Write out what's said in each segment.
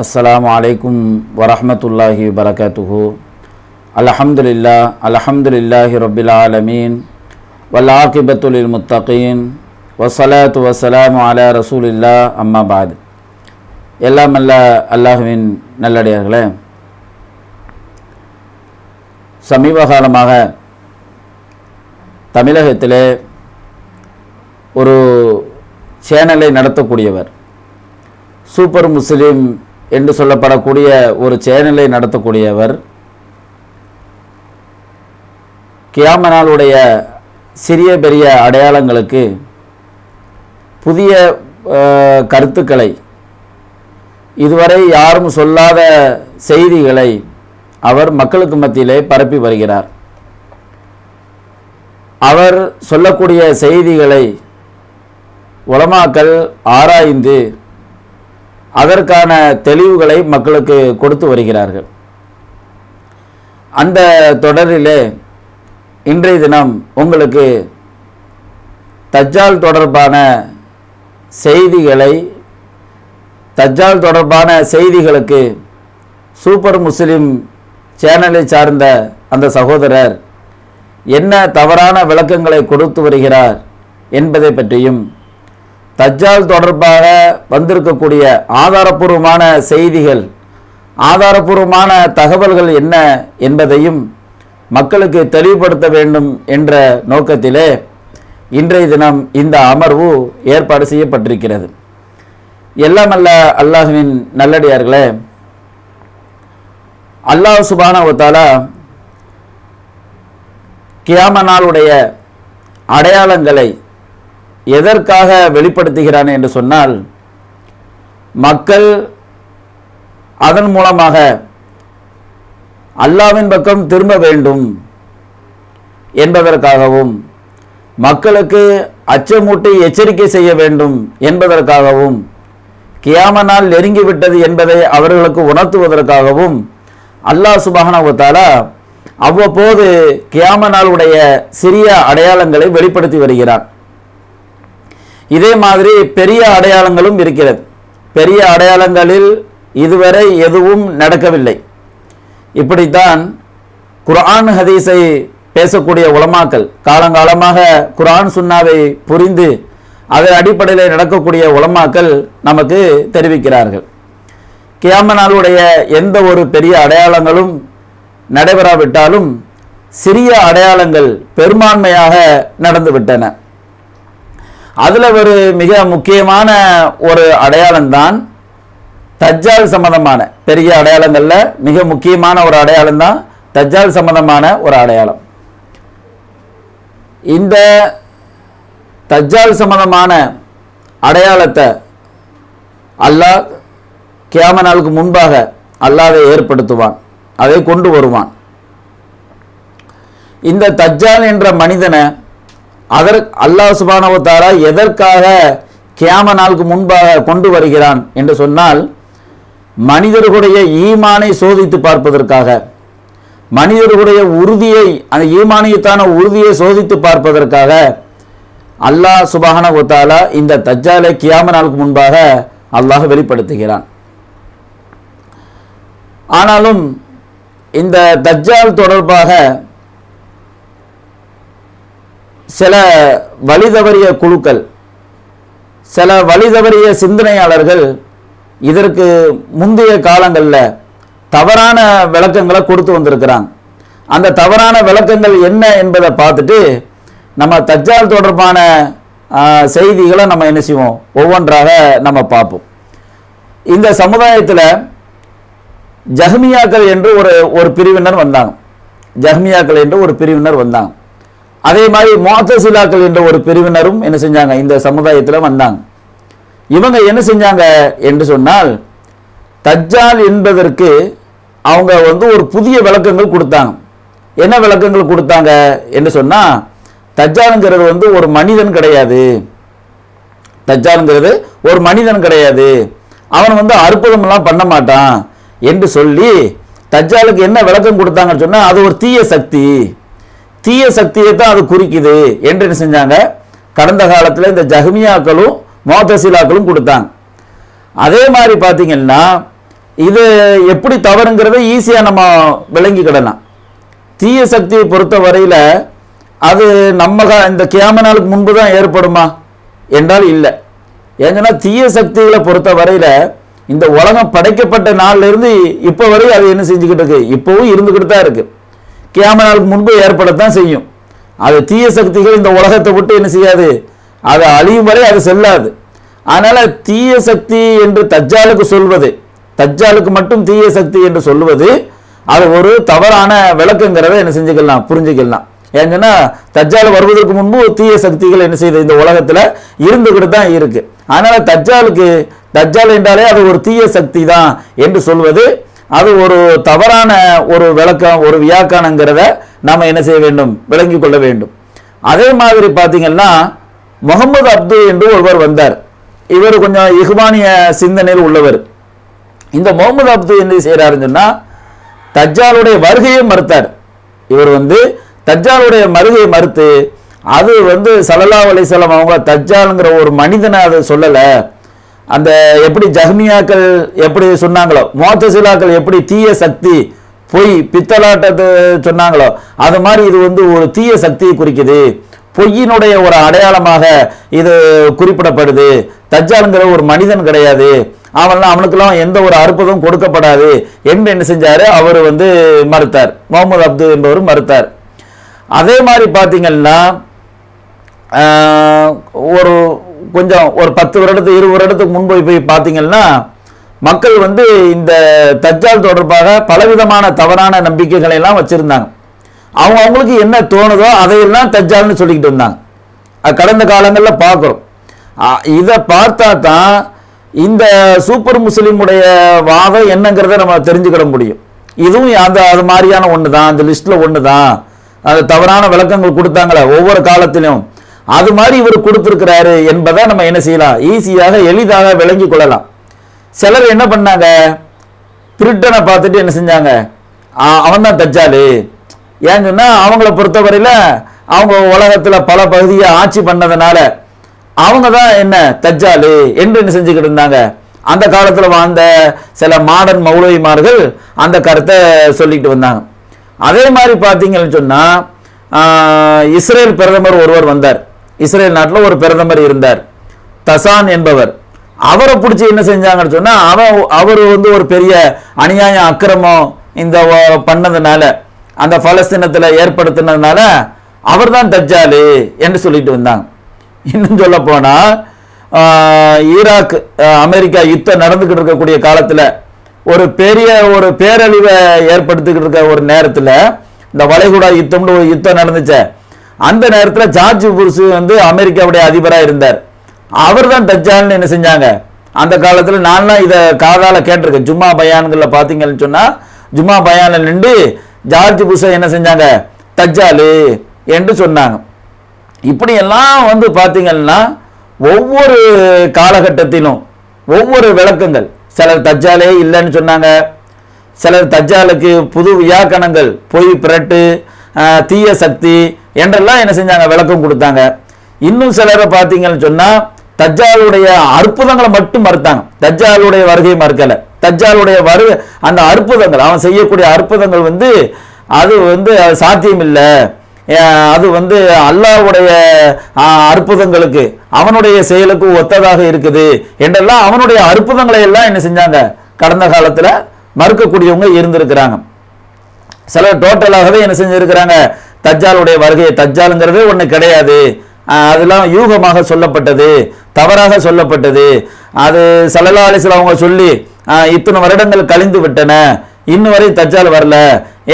அஸ்ஸலாமு அலைக்கும் வரஹ்மத்துல்லாஹி வபரகாத்துஹு. அல்ஹம்துலில்லாஹி ரப்பில் ஆலமீன் வல் ஆகிபத்து லில் முத்தகீன் வஸ்ஸலாத்து வஸ்ஸலாமு அலா ரசூலில்லாஹ் அம்மா பாத். எல்லாம் அல்லாஹ்வின் நல்லடியார்களே, சமீப காலமாக தமிழகத்திலே ஒரு சேனலை நடத்தக்கூடியவர், சூப்பர் முஸ்லீம் என்று சொல்லப்படக்கூடிய ஒரு சேனலை நடத்தக்கூடியவர், கியாம நாளுடைய சிறிய பெரிய அடையாளங்களுக்கு புதிய கருத்துக்களை, இதுவரை யாரும் சொல்லாத செய்திகளை அவர் மக்களுக்கு மத்தியிலே பரப்பி வருகிறார். அவர் சொல்லக்கூடிய செய்திகளை உலமாக்கள் ஆராய்ந்து அதற்கான தெளிவுகளை மக்களுக்கு கொடுத்து வருகிறார்கள். அந்த தொடரிலே இன்றைய தினம் உங்களுக்கு தஜ்ஜால் தொடர்பான செய்திகளுக்கு சூப்பர் முஸ்லீம் சேனலை சார்ந்த அந்த சகோதரர் என்ன தவறான விளக்கங்களை கொடுத்து வருகிறார் என்பதை பற்றியும், தஜ்ஜால் தொடர்பாக வந்திருக்கக்கூடிய ஆதாரபூர்வமான செய்திகள், ஆதாரபூர்வமான தகவல்கள் என்ன என்பதையும் மக்களுக்கு தெளிவுபடுத்த வேண்டும் என்ற நோக்கத்திலே இன்றைய தினம் இந்த அமர்வு ஏற்பாடு செய்யப்பட்டிருக்கிறது. எல்லாம் அல்லாஹ்வின் நல்லடியார்களே, அல்லாஹ் சுப்ஹானஹு வ தஆலா கியாம நாளுடைய அடையாளங்களை எதற்காக வெளிப்படுத்துகிறான் என்று சொன்னால், மக்கள் அதன் மூலமாக அல்லாஹ்வின் பக்கம் திரும்ப வேண்டும் என்பதற்காகவும், மக்களுக்கு அச்சமூட்டி எச்சரிக்கை செய்ய வேண்டும் என்பதற்காகவும், கியாம நாள் நெருங்கிவிட்டது என்பதை அவர்களுக்கு உணர்த்துவதற்காகவும் அல்லாஹ் சுப்ஹானஹு வ தஆலா அவ்வப்போது கியாம நாளுடைய சிறிய அடையாளங்களை வெளிப்படுத்தி வருகிறார். இதே மாதிரி பெரிய அடையாளங்களும் இருக்கிறது. பெரிய அடையாளங்களில் இதுவரை எதுவும் நடக்கவில்லை. இப்படித்தான் குர்ஆன் ஹதீஸை பேசக்கூடிய உலமாக்கள், காலங்காலமாக குர்ஆன் சுன்னாவை புரிந்து அதன் அடிப்படையில் நடக்கக்கூடிய உலமாக்கள் நமக்கு தெரிவிக்கிறார்கள். கியாம நாளுடைய எந்த ஒரு பெரிய அடையாளங்களும் நடைபெறாவிட்டாலும் சிறிய அடையாளங்கள் பெரும்பான்மையாக நடந்துவிட்டன. அதில் ஒரு மிக முக்கியமான ஒரு அடையாளம்தான் தஜ்ஜால் சம்பந்தமான, பெரிய அடையாளங்களில் மிக முக்கியமான ஒரு அடையாளம் தான் தஜ்ஜால் சம்பந்தமான ஒரு அடையாளம். இந்த தஜ்ஜால் சம்பந்தமான அடையாளத்தை அல்லாஹ் கியாம நாளுக்கு முன்பாக அல்லாஹ்வை ஏற்படுத்துவான், அதை கொண்டு வருவான். இந்த தஜ்ஜால் என்ற மனிதனை அல்லாஹ் சுப்ஹானஹு வ தஆலா எதற்காக கியாம நாளுக்கு முன்பாக கொண்டு வருகிறான் என்று சொன்னால், மனிதர்களுடைய ஈமானை சோதித்து பார்ப்பதற்காக, மனிதர்களுடைய உறுதியை, அந்த ஈமானியத்தான உறுதியை சோதித்து பார்ப்பதற்காக அல்லாஹ் சுப்ஹானஹு வ தஆலா இந்த தஜ்ஜாலை கியாம நாளுக்கு முன்பாக அல்லாஹ் வெளிப்படுத்துகிறான். ஆனாலும் இந்த தஜ்ஜால் தொடர்பாக சில வழிதவறிய குழுக்கள், சில வழிதவறிய சிந்தனையாளர்கள் இதற்கு முந்தைய காலங்களில் தவறான விளக்கங்களை கொடுத்து வந்திருக்கிறாங்க. அந்த தவறான விளக்கங்கள் என்ன என்பதை பார்த்துட்டு நம்ம தஜ்ஜால் தொடர்பான செய்திகளை நம்ம என்ன செய்வோம், ஒவ்வொன்றாக நம்ம பார்ப்போம். இந்த சமுதாயத்தில் ஜஹ்மியாக்கள் என்று ஒரு பிரிவினர் வந்தாங்க. ஜஹ்மியாக்கள் என்று ஒரு பிரிவினர் வந்தாங்க. அதே மாதிரி முஅத்தஸிலாக்கள் என்ற ஒரு பிரிவினரும் என்ன செஞ்சாங்க, இந்த சமுதாயத்தில் வந்தாங்க. இவங்க என்ன செஞ்சாங்க என்று சொன்னால், தஜ்ஜால் என்பதற்கு அவங்க ஒரு புதிய விளக்கங்கள் கொடுத்தாங்க. என்ன விளக்கங்கள் கொடுத்தாங்க என்று சொன்னால், தஜ்ஜாலுங்கிறது ஒரு மனிதன் கிடையாது, தஜ்ஜாலுங்கிறது ஒரு மனிதன் கிடையாது, அவன் அற்புதமெல்லாம் பண்ண மாட்டான் என்று சொல்லி தஜ்ஜாலுக்கு என்ன விளக்கம் கொடுத்தாங்கன்னு சொன்னால், அது ஒரு தீய சக்தி, தீய சக்தியை தான் அது குறிக்குது என்று என்ன செஞ்சாங்க, கடந்த காலத்தில் இந்த ஜஹ்மியாக்களும் முஅத்தஸிலாக்களும் கொடுத்தாங்க. அதே மாதிரி பார்த்தீங்கன்னா இது எப்படி தவறுங்கிறத ஈஸியாக நம்ம விளங்கிக்கிடலாம். தீய சக்தியை பொறுத்த வரையில் அது நம்ம இந்த கியாம நாளுக்கு முன்பு தான் ஏற்படுமா என்றால் இல்லை. ஏன்னா தீய சக்திகளை பொறுத்த வரையில் இந்த உலகம் படைக்கப்பட்ட நாள்ல இருந்து இப்போ வரை அது என்ன செஞ்சுக்கிட்டு இருக்கு, இப்போவும் இருந்துக்கிட்டு தான் இருக்கு. கியாம நாளுக்கு முன்பு ஏற்படத்தான் செய்யும். அது தீய சக்திகள் இந்த உலகத்தை விட்டு என்ன செய்யாது, அது அழியும் வரை அது செல்லாது. அதனால தீய சக்தி என்று தஜ்ஜாலுக்கு சொல்வது, தஜ்ஜாலுக்கு மட்டும் தீய சக்தி என்று சொல்வது அது ஒரு தவறான விளக்கங்கிறத என்ன செஞ்சுக்கலாம், புரிஞ்சுக்கலாம். ஏன்னா தஜ்ஜால் வருவதற்கு முன்பு தீய சக்திகள் என்ன செய்யுது, இந்த உலகத்துல இருந்துகிட்டு தான் இருக்கு. அதனால தஜ்ஜால் என்றாலே அது ஒரு தீய சக்தி தான் என்று சொல்வது அது ஒரு தவறான ஒரு விளக்கம், ஒரு வியாக்கானங்கிறத நாம என்ன செய்ய வேண்டும், விளங்கி கொள்ள வேண்டும். அதே மாதிரி பார்த்தீங்கன்னா முகமது அப்து என்று ஒருவர் வந்தார். இவர் கொஞ்சம் இஹ்வானிய சிந்தனையில் உள்ளவர். இந்த முகமது அப்து என்ன செய்யறாருன்னு சொன்னா தஜ்ஜாலுடைய வருகையை மறுத்தார். இவர் தஜ்ஜாலுடைய வருகையை மறுத்து அது ஸல்லல்லாஹு அலைஹி வஸல்லம் அவங்க தஜ்ஜாலுங்கிற ஒரு மனிதனை அதை சொல்லலை. அந்த எப்படி ஜஹ்மியாக்கள் எப்படி சொன்னாங்களோ, முஅத்தஸிலாக்கள் எப்படி தீய சக்தி பொய் பித்தலாட்டத்தை சொன்னாங்களோ, அது மாதிரி இது ஒரு தீய சக்தியை குறிக்குது, பொய்யினுடைய ஒரு அடையாளமாக இது குறிப்பிடப்படுது. தஜ்ஜாலுங்கிற ஒரு மனிதன் கிடையாது, அவனுக்கெல்லாம் எந்த ஒரு அற்புதமும் கொடுக்கப்படாது என்று என்ன செஞ்சாரு, அவர் மறுத்தார். முகமது அப்து என்பவர் மறுத்தார். அதே மாதிரி பார்த்தீங்கன்னா ஒரு 10 வருடத்துக்கு 20 வருடத்துக்கு முன்பு போய் பார்த்தீங்கன்னா மக்கள் இந்த தஜ்ஜால் தொடர்பாக பலவிதமான தவறான நம்பிக்கைகளை எல்லாம் வச்சிருந்தாங்க. அவங்களுக்கு என்ன தோணுதோ அதையெல்லாம் தஜ்ஜால்னு சொல்லிக்கிட்டு இருந்தாங்க. கடந்த காலங்களில் பார்க்குறோம். இதை பார்த்தா தான் இந்த சூப்பர் முஸ்லீமுடைய வாதம் என்னங்கிறத நம்ம தெரிஞ்சுக்கிட முடியும். இதுவும் அது மாதிரியான ஒன்று தான், அந்த லிஸ்ட்டில் ஒன்று தான். அது தவறான விளக்கங்கள் கொடுத்தாங்களே ஒவ்வொரு காலத்திலும், அது மாதிரி இவர் கொடுத்துருக்கிறாரு என்பதை நம்ம என்ன செய்யலாம், ஈஸியாக எளிதாக விளங்கி கொள்ளலாம். சிலர் என்ன பண்ணாங்க, பிரிட்டனை பார்த்துட்டு என்ன செஞ்சாங்க, அவன் தான் தஜ்ஜாலு. ஏன்னு சொன்னால் அவங்கள பொறுத்தவரையில் அவங்க உலகத்தில் பல பகுதியை ஆட்சி பண்ணதுனால அவங்க தான் என்ன தஜ்ஜாலு என்று என்ன செஞ்சுக்கிட்டு இருந்தாங்க. அந்த காலத்தில் வாழ்ந்த சில மாடர்ன் மௌலவிமார்கள் அந்த கருத்தை சொல்லிட்டு வந்தாங்க. அதே மாதிரி பார்த்தீங்கன்னு சொன்னால் இஸ்ரேல் பிரதமர் ஒருவர் வந்தார். இஸ்ரேல் நாட்டில் ஒரு பிரதமர் இருந்தார், தசான் என்பவர். அவரை பிடிச்சி என்ன செஞ்சாங்கன்னு சொன்னால் அவர் ஒரு பெரிய அநியாய அக்கிரமம் இந்த பண்ணதுனால, அந்த பலஸ்தீனத்தில் ஏற்படுத்தினதுனால அவர் தான் தஜ்ஜாலு என்று சொல்லிட்டு வந்தாங்க. இன்னும் சொல்ல போனால் ஈராக் அமெரிக்கா யுத்தம் நடந்துக்கிட்டு இருக்கக்கூடிய காலத்தில் ஒரு பெரிய ஒரு பேரழிவை ஏற்படுத்திக்கிட்டு இருக்க ஒரு நேரத்தில், இந்த வளைகுடா யுத்தம்னு ஒரு யுத்தம் நடந்துச்சு. அந்த நேரத்தில் ஜார்ஜ் புஷ் அமெரிக்காவுடைய அதிபராக இருந்தார். அவர் தான் தஜ்ஜால்னு என்ன செஞ்சாங்க. அந்த காலத்தில் நான்லாம் இதை காதால கேட்டிருக்கேன். ஜும்மா பயான்களில் பார்த்தீங்கன்னு சொன்னால் ஜும்மா பயானில் நின்று ஜார்ஜ் புஷை என்ன செஞ்சாங்க, தஜ்ஜாலு என்று சொன்னாங்க. இப்படியெல்லாம் பார்த்தீங்கன்னா ஒவ்வொரு காலகட்டத்திலும் ஒவ்வொரு விளக்கங்கள். சிலர் தஜ்ஜாலே இல்லைன்னு சொன்னாங்க, சிலர் தஜ்ஜாலுக்கு புது வியாக்கணங்கள், பொய் பிரட்டு தீய சக்தி என்றெல்லாம் என்ன செஞ்சாங்க, விளக்கம் கொடுத்தாங்க. இன்னும் சிலரை பார்த்தீங்கன்னு சொன்னால் தஜ்ஜாலுடைய அற்புதங்களை மட்டும் மறுத்தாங்க, தஜ்ஜாலுடைய வருகையை மறுக்கலை. தஜ்ஜாலுடைய அந்த அற்புதங்கள், அவன் செய்யக்கூடிய அற்புதங்கள் அது சாத்தியம் இல்லை, அது அல்லாஹ்வுடைய அற்புதங்களுக்கு அவனுடைய செயலுக்கு ஒத்ததாக இருக்குது என்றெல்லாம் அவனுடைய அற்புதங்களை எல்லாம் என்ன செஞ்சாங்க, கடந்த காலத்தில் மறுக்கக்கூடியவங்க இருந்திருக்கிறாங்க. சிலர் டோட்டலாகவே என்ன செஞ்சிருக்கிறாங்க, தஜ்ஜாலுடைய வருகை, தஜ்ஜாலுங்கிறதே ஒன்று கிடையாது, அதெல்லாம் யூகமாக சொல்லப்பட்டது, தவறாக சொல்லப்பட்டது, அது ஸல்லல்லாஹு அலைஹி வஸல்லம் அவங்க சொல்லி இத்தனை வருடங்கள் கழிந்து விட்டன, இன்னும் வரை தஜ்ஜால் வரல,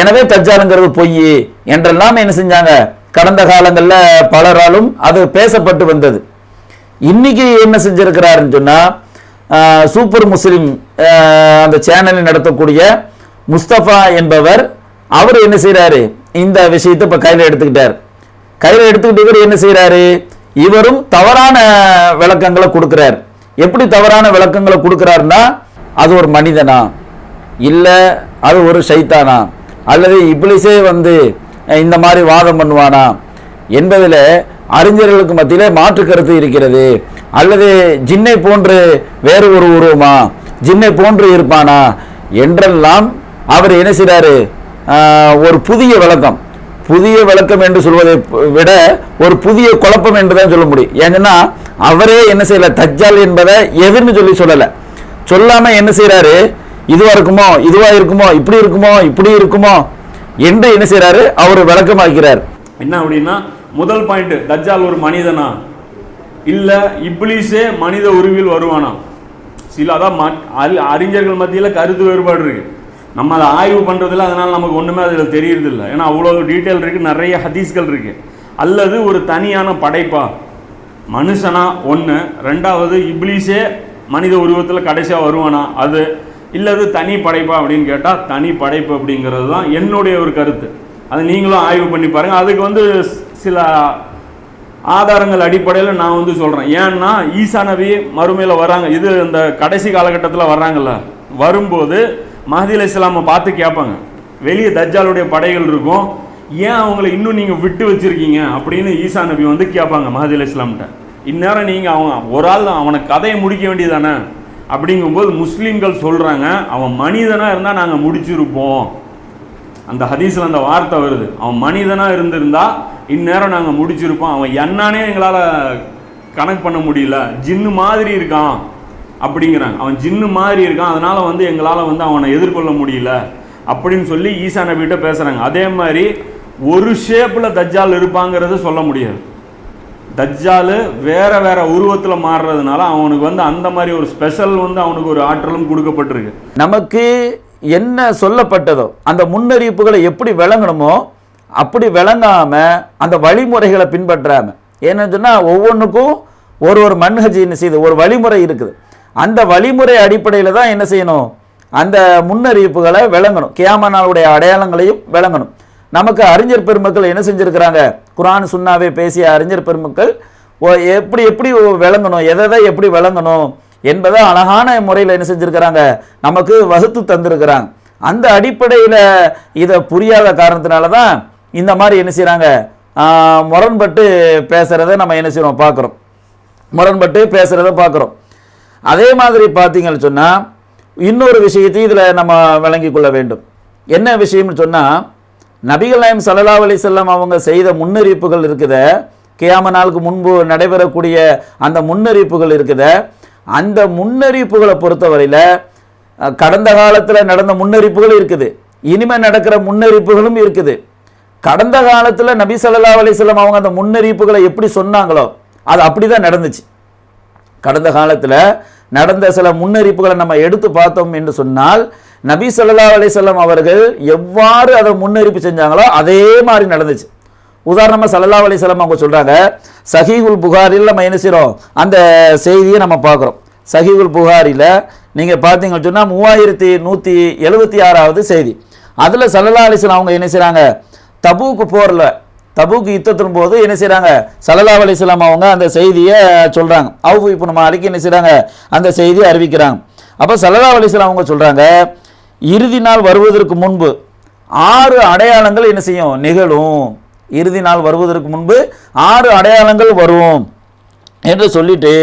எனவே தஜ்ஜாலுங்கிறது பொய் என்றெல்லாம் என்ன செஞ்சாங்க, கடந்த காலங்களில் பலராலும் அது பேசப்பட்டு வந்தது. இன்னைக்கு என்ன செஞ்சிருக்கிறாருன்னு சொன்னா சூப்பர் முஸ்லிம் அந்த சேனலில் நடத்தக்கூடிய முஸ்தபா என்பவர், அவர் என்ன செய்யறாரு, இந்த விஷயத்தை இப்ப கையில எடுத்துக்கிட்டார். கையில எடுத்துக்கிட்டு இவர் என்ன செய்யறாரு, இவரும் தவறான விளக்கங்களை கொடுக்கிறார். எப்படி தவறான விளக்கங்களை கொடுக்கிறாருன்னா, அது ஒரு மனிதனா இல்ல அது ஒரு ஷைத்தானா அல்லது இப்லீஸே இந்த மாதிரி வாதம் பண்ணுவானா என்பதில் அறிஞர்களுக்கு மத்தியிலே மாற்று கருத்து இருக்கிறது. அல்லது ஜின்னை போன்று வேறு ஒரு உருவமா, ஜின்னை போன்று இருப்பானா என்றெல்லாம் அவர் என்ன செய்றாரு, ஒரு புதிய விளக்கம் என்று சொல்வதை விட ஒரு புதிய குழப்பம் என்று தான் சொல்ல முடியும். ஏன்னா அவரே என்ன செய்யல, தஜ்ஜால் என்பதை எதுன்னு சொல்லல. சொல்லாம என்ன செய்யறாரு, இதுவா இருக்குமோ இப்படி இருக்குமோ என்று என்ன செய்யறாரு, அவர் விளக்கமாக்கிறார். என்ன அப்படின்னா, முதல் பாயிண்ட், தஜ்ஜால் ஒரு மனிதனா இல்ல இப்லீஸே மனித உருவில் வருவானா? சில அதான் அறிஞர்கள் மத்தியில் கருத்து வேறுபாடு இருக்கு. நம்ம அதை ஆய்வு பண்றதில்ல, அதனால நமக்கு ஒண்ணுமே அதில் தெரியறது இல்லை. ஏன்னா அவ்வளவு டீட்டெயில் இருக்கு, நிறைய ஹதீஸ்கள் இருக்கு. அல்லது ஒரு தனியான படைப்பா மனுஷனா ஒன்று, ரெண்டாவது இப்லீஸே மனித உருவத்தில் கடைசியாக வருவானா அது, இல்லது தனி படைப்பா அப்படின்னு கேட்டால் தனி படைப்பு அப்படிங்கிறது தான் என்னுடைய ஒரு கருத்து. அதை நீங்களும் ஆய்வு பண்ணி பாருங்கள். அதுக்கு சில ஆதாரங்கள் அடிப்படையில் நான் சொல்கிறேன். ஏன்னா ஈசா நபி மறுமையில் வராங்க, இது இந்த கடைசி காலகட்டத்தில் வர்றாங்கல்ல, வரும்போது மஹதி அலைஹிஸ்ஸலாமை பார்த்து கேட்பாங்க, வெளியே தஜ்ஜாலுடைய படைகள் இருக்கும், ஏன் அவங்கள இன்னும் நீங்கள் விட்டு வச்சிருக்கீங்க அப்படின்னு ஈசா நபி கேட்பாங்க மஹதி அலைஹிஸ்ஸலாம்கிட்ட. இந்நேரம் நீங்கள் ஒரு ஆள் அவனுக்கு கதையை முடிக்க வேண்டியதானே அப்படிங்கும்போது முஸ்லீம்கள் சொல்கிறாங்க, அவன் மனிதனாக இருந்தால் நாங்கள் முடிச்சிருப்போம். அந்த ஹதீஸில் அந்த வார்த்தை வருது, அவன் மனிதனாக இருந்திருந்தா இந்நேரம் நாங்கள் முடிச்சிருப்போம், அவன் என்னானே எங்களால் கனெக்ட் பண்ண முடியல, ஜின்னு மாதிரி இருக்கான் அப்படிங்கிறாங்க. அவன் ஜின்னு மாதிரி இருக்கான், அதனால் எங்களால் அவனை எதிர்கொள்ள முடியல அப்படின்னு சொல்லி ஈசா நபிகிட்ட பேசுகிறாங்க. அதே மாதிரி ஒரு ஷேப்பில் தஜ்ஜால் இருப்பாங்கிறது சொல்ல முடியாது. தஜ்ஜால் வேற வேற உருவத்தில் மாறுறதுனால அவனுக்கு அந்த மாதிரி ஒரு ஸ்பெஷல் அவனுக்கு ஒரு ஆற்றலும் கொடுக்கப்பட்டிருக்கு. நமக்கு என்ன சொல்லப்பட்டதோ அந்த முன்னறிவிப்புகளை எப்படி விளங்கணுமோ அப்படி விளங்காம அந்த வழிமுறைகளை பின்பற்றாம, ஏன்னு சொன்னால் ஒவ்வொன்றுக்கும் ஒரு மன்ஹஜ் என்ன செய்யுது, ஒரு வழிமுறை இருக்குது. அந்த வழிமுறை அடிப்படையில் தான் என்ன செய்யணும், அந்த முன்னறிவிப்புகளை விளங்கணும், கியாம நாளுடைய அடையாளங்களையும் விளங்கணும். நமக்கு அறிஞர் பெருமக்கள் என்ன செஞ்சிருக்கிறாங்க, குர்ஆன் சுன்னாவே பேசிய அறிஞர் பெருமக்கள் எப்படி விளங்கணும், எதை எப்படி விளங்கணும் என்பதை அழகான முறையில் என்ன செஞ்சிருக்கிறாங்க, நமக்கு வகுத்து தந்திருக்கிறாங்க. அந்த அடிப்படையில் இதை புரியாத காரணத்தினால தான் இந்த மாதிரி என்ன செய்கிறாங்க, முரண்பட்டு பேசுகிறத நம்ம என்ன செய்கிறோம் பார்க்குறோம். அதே மாதிரி பார்த்தீங்கன்னு சொன்னால் இன்னொரு விஷயத்தையும் இதில் நம்ம விளங்கி கொள்ள வேண்டும். என்ன விஷயம்னு சொன்னால், நபிகள் நாயகம் ஸல்லல்லாஹு அலைஹி வஸல்லம் அவங்க செய்த முன்னறிவிப்புகள் இருக்குத, கியாம நாளுக்கு முன்பு நடைபெறக்கூடிய அந்த முன்னறிவிப்புகள் இருக்குத, அந்த முன்னறிவிப்புகளை பொறுத்தவரையில் கடந்த காலத்தில் நடந்த முன்னறிவிப்புகளும் இருக்குது, இனிமேல் நடக்கிற முன்னறிவிப்புகளும் இருக்குது. கடந்த காலத்தில் நபி ஸல்லல்லாஹு அலைஹி வஸல்லம் அவங்க அந்த முன்னறிவிப்புகளை எப்படி சொன்னாங்களோ அது அப்படி தான் நடந்துச்சு. கடந்த காலத்தில் நடந்த சில முன்னறிவிப்புகளை நம்ம எடுத்து பார்த்தோம் என்று சொன்னால், நபி ஸல்லல்லாஹு அலைஹி வஸல்லம் அவர்கள் எவ்வாறு அதை முன்னறிவிப்பு செஞ்சாங்களோ அதே மாதிரி நடந்துச்சு. உதாரணமாக ஸல்லல்லாஹு அலைஹி வஸல்லம் அவங்க சொல்கிறாங்க, சஹீஹுல் புகாரில் நம்ம என்ன செய்கிறோம், அந்த செய்தியை நம்ம பார்க்குறோம். சஹீஹுல் புகாரில் நீங்கள் பார்த்தீங்கன்னு சொன்னால் 3176வது செய்தி. அதில் ஸல்லல்லாஹு அலைஹி வஸல்லம் அவங்க என்ன செய்கிறாங்க, தபூக்கு யுத்தத்தின் போது என்ன செய்கிறாங்க, ஸல்லல்லாஹு அலைஹி வஸல்லம் அவங்க அந்த செய்தியை சொல்கிறாங்க. அவுஃப் இப்னு மாலிக் என்ன செய்கிறாங்க, அந்த செய்தியை அறிவிக்கிறாங்க. அப்போ ஸல்லல்லாஹு அலைஹி வஸல்லம் அவங்க சொல்கிறாங்க, இறுதி நாள் வருவதற்கு முன்பு 6 அடையாளங்கள் என்ன செய்யும், நிகழும். இறுதி நாள் வருவதற்கு முன்பு 6 அடையாளங்கள் வரும் என்று சொல்லிட்டு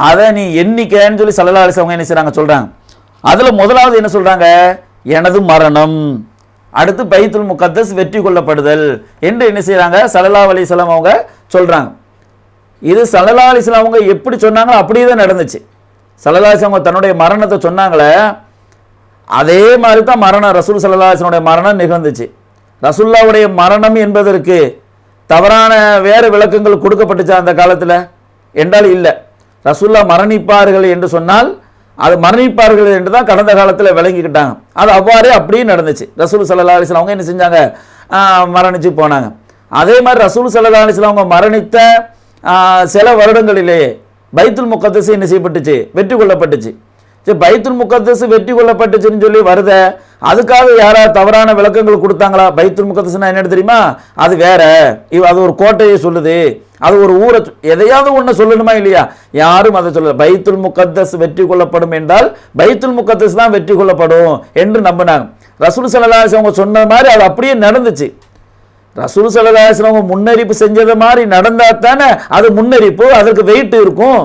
அதை நீ எண்ணிக்கைன்னு சொல்லி ஸல்லல்லாஹு அலைஹி வஸல்லம் என்ன செய்கிறாங்க சொல்கிறாங்க. அதில் முதலாவது என்ன சொல்கிறாங்க, எனது மரணம், அடுத்து பைத்துல் முகத்தஸ் வெற்றி கொள்ளப்படுதல் என்று என்ன செய்கிறாங்க ஸல்லல்லாஹு அலைஹி வஸல்லம் அவங்க சொல்கிறாங்க. இது ஸல்லல்லாஹு அலைஹி வஸல்லம் அவங்க எப்படி சொன்னாங்களோ அப்படியே தான் நடந்துச்சு. ஸல்லல்லாஹு அலைஹி வஸல்லம் தன்னுடைய மரணத்தை சொன்னாங்களே அதே மாதிரி தான் ரசூல் ஸல்லல்லாஹு அலைஹி வஸல்லம் மரணம் நிகழ்ந்துச்சு. ரசூலுல்லாஹ்வுடைய மரணம் என்பதற்கு தவறான வேறு விளக்கங்கள் கொடுக்கப்பட்டுச்சா அந்த காலத்தில் என்றால் இல்லை. ரசூலுல்லாஹ் மரணிப்பார்கள் என்று சொன்னால் அது மரணிப்பார்கள் என்று தான் கடந்த காலத்தில் விளங்கிக்கிட்டாங்க. அது அவ்வாறே அப்படியே நடந்துச்சு. ரசூல் ஸல்லல்லாஹு அலைஹி வஸல்லம் அவங்க என்ன செஞ்சாங்க, மரணிச்சு போனாங்க. அதே மாதிரி ரசூல் ஸல்லல்லாஹு அலைஹி வஸல்லம் அவங்க மரணித்த சில வருடங்களிலே பைத்துல் முகத்தஸ் என்ன செய்யப்பட்டுச்சு, வெற்றி கொள்ளப்பட்டுச்சு. சரி, பைத்துல் முகத்தஸ் வெற்றி கொள்ளப்பட்டுச்சுன்னு சொல்லி வருத, அதுக்காக யாராவது தவறான விளக்கங்கள் கொடுத்தாங்களா? பைத்துல் முகத்தஸ்னா என்ன தெரியுமா, அது வேற, அது ஒரு கோட்டையை சொல்லுது, அது ஒரு ஊரை, எதையாவது ஒன்று சொல்லணுமா இல்லையா? யாரும் அதை சொல்ல. பைத்துல் முகத்தஸ் வெற்றி கொள்ளப்படும் என்றால் பைத்துல் முகத்தஸ் தான் வெற்றி கொள்ளப்படும் என்று நம்பினாங்க. ரசூல் ஸல்லல்லாஹு அலைஹி வஸல்லம் சொன்ன மாதிரி அது அப்படியே நடந்துச்சு. ரசூல் ஸல்லல்லாஹு அலைஹி வஸல்லம் முன்னறிவிப்பு செஞ்சது மாதிரி நடந்தா தானே அது முன்னறிவிப்பு, அதற்கு வெயிட் இருக்கும்.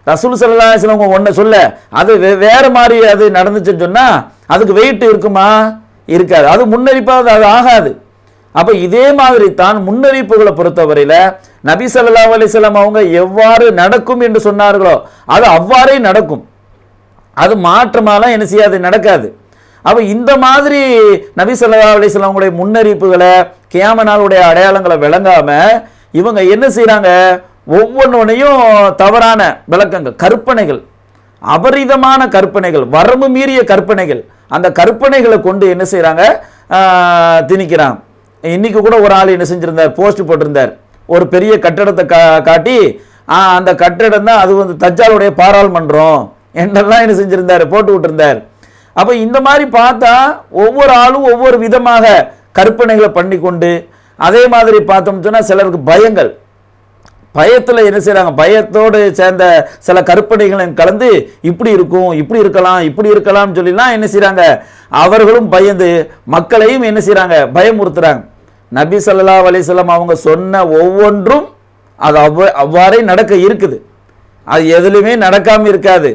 ரசூல் ஸல்லல்லாஹு அலைஹி வஸல்லம் ஒன்றை சொல்ல அது வேற மாதிரி அது நடந்துச்சுன்னு சொன்னால் அதுக்கு வெயிட் இருக்குமா? இருக்காது. அது முன்னறிப்பாக அது ஆகாது. அப்போ இதே மாதிரி தான் முன்னறிப்புகளை பொறுத்தவரையில் நபி ஸல்லல்லாஹு அலைஹி வஸல்லம் அவங்க எவ்வாறு நடக்கும் என்று சொன்னார்களோ அது அவ்வாறே நடக்கும். அது மாற்றமாலாம் என்ன செய்யாது, நடக்காது. அப்போ இந்த மாதிரி நபி ஸல்லல்லாஹு அலைஹி வஸல்லம் அவங்களுடைய முன்னறிப்புகளை கியாம நாளுடைய அடையாளங்களை விளங்காம இவங்க என்ன செய்கிறாங்க, ஒவ்வொன்றையும் தவறான விளக்கங்கள், கற்பனைகள், அபரிதமான கற்பனைகள், வரம்பு மீறிய கற்பனைகள், அந்த கற்பனைகளை கொண்டு என்ன செய்கிறாங்க, திணிக்கிறாங்க. இன்னைக்கு கூட ஒரு ஆள் என்ன செஞ்சிருந்தார், போஸ்ட் போட்டிருந்தார். ஒரு பெரிய கட்டடத்தை காட்டி அந்த கட்டடம் தான் அது வந்து தஜ்ஜாலுடைய பாராளுமன்றம் என்றெல்லாம் என்ன செஞ்சிருந்தார், போட்டு விட்டுருந்தார். அப்போ இந்த மாதிரி பார்த்தா ஒவ்வொரு ஆளும் ஒவ்வொரு விதமாக கற்பனைகளை பண்ணி கொண்டு, அதே மாதிரி பார்த்தோம்னு சொன்னால் சிலருக்கு பயங்கள், பயத்தில் என்ன செய்கிறாங்க, பயத்தோடு சேர்ந்த சில கற்பனைகளும் கலந்து இப்படி இருக்கும், இப்படி இருக்கலாம், இப்படி இருக்கலாம்னு சொல்லிலாம் என்ன செய்கிறாங்க, அவர்களும் பயந்து மக்களையும் என்ன செய்கிறாங்க, பயமுறுத்துறாங்க. நபி ஸல்லல்லாஹு அலைஹி வஸல்லம் அவங்க சொன்ன ஒவ்வொன்றும் அது அவ்வாறே நடக்க இருக்குது. அது எதுலையுமே நடக்காமல் இருக்காது.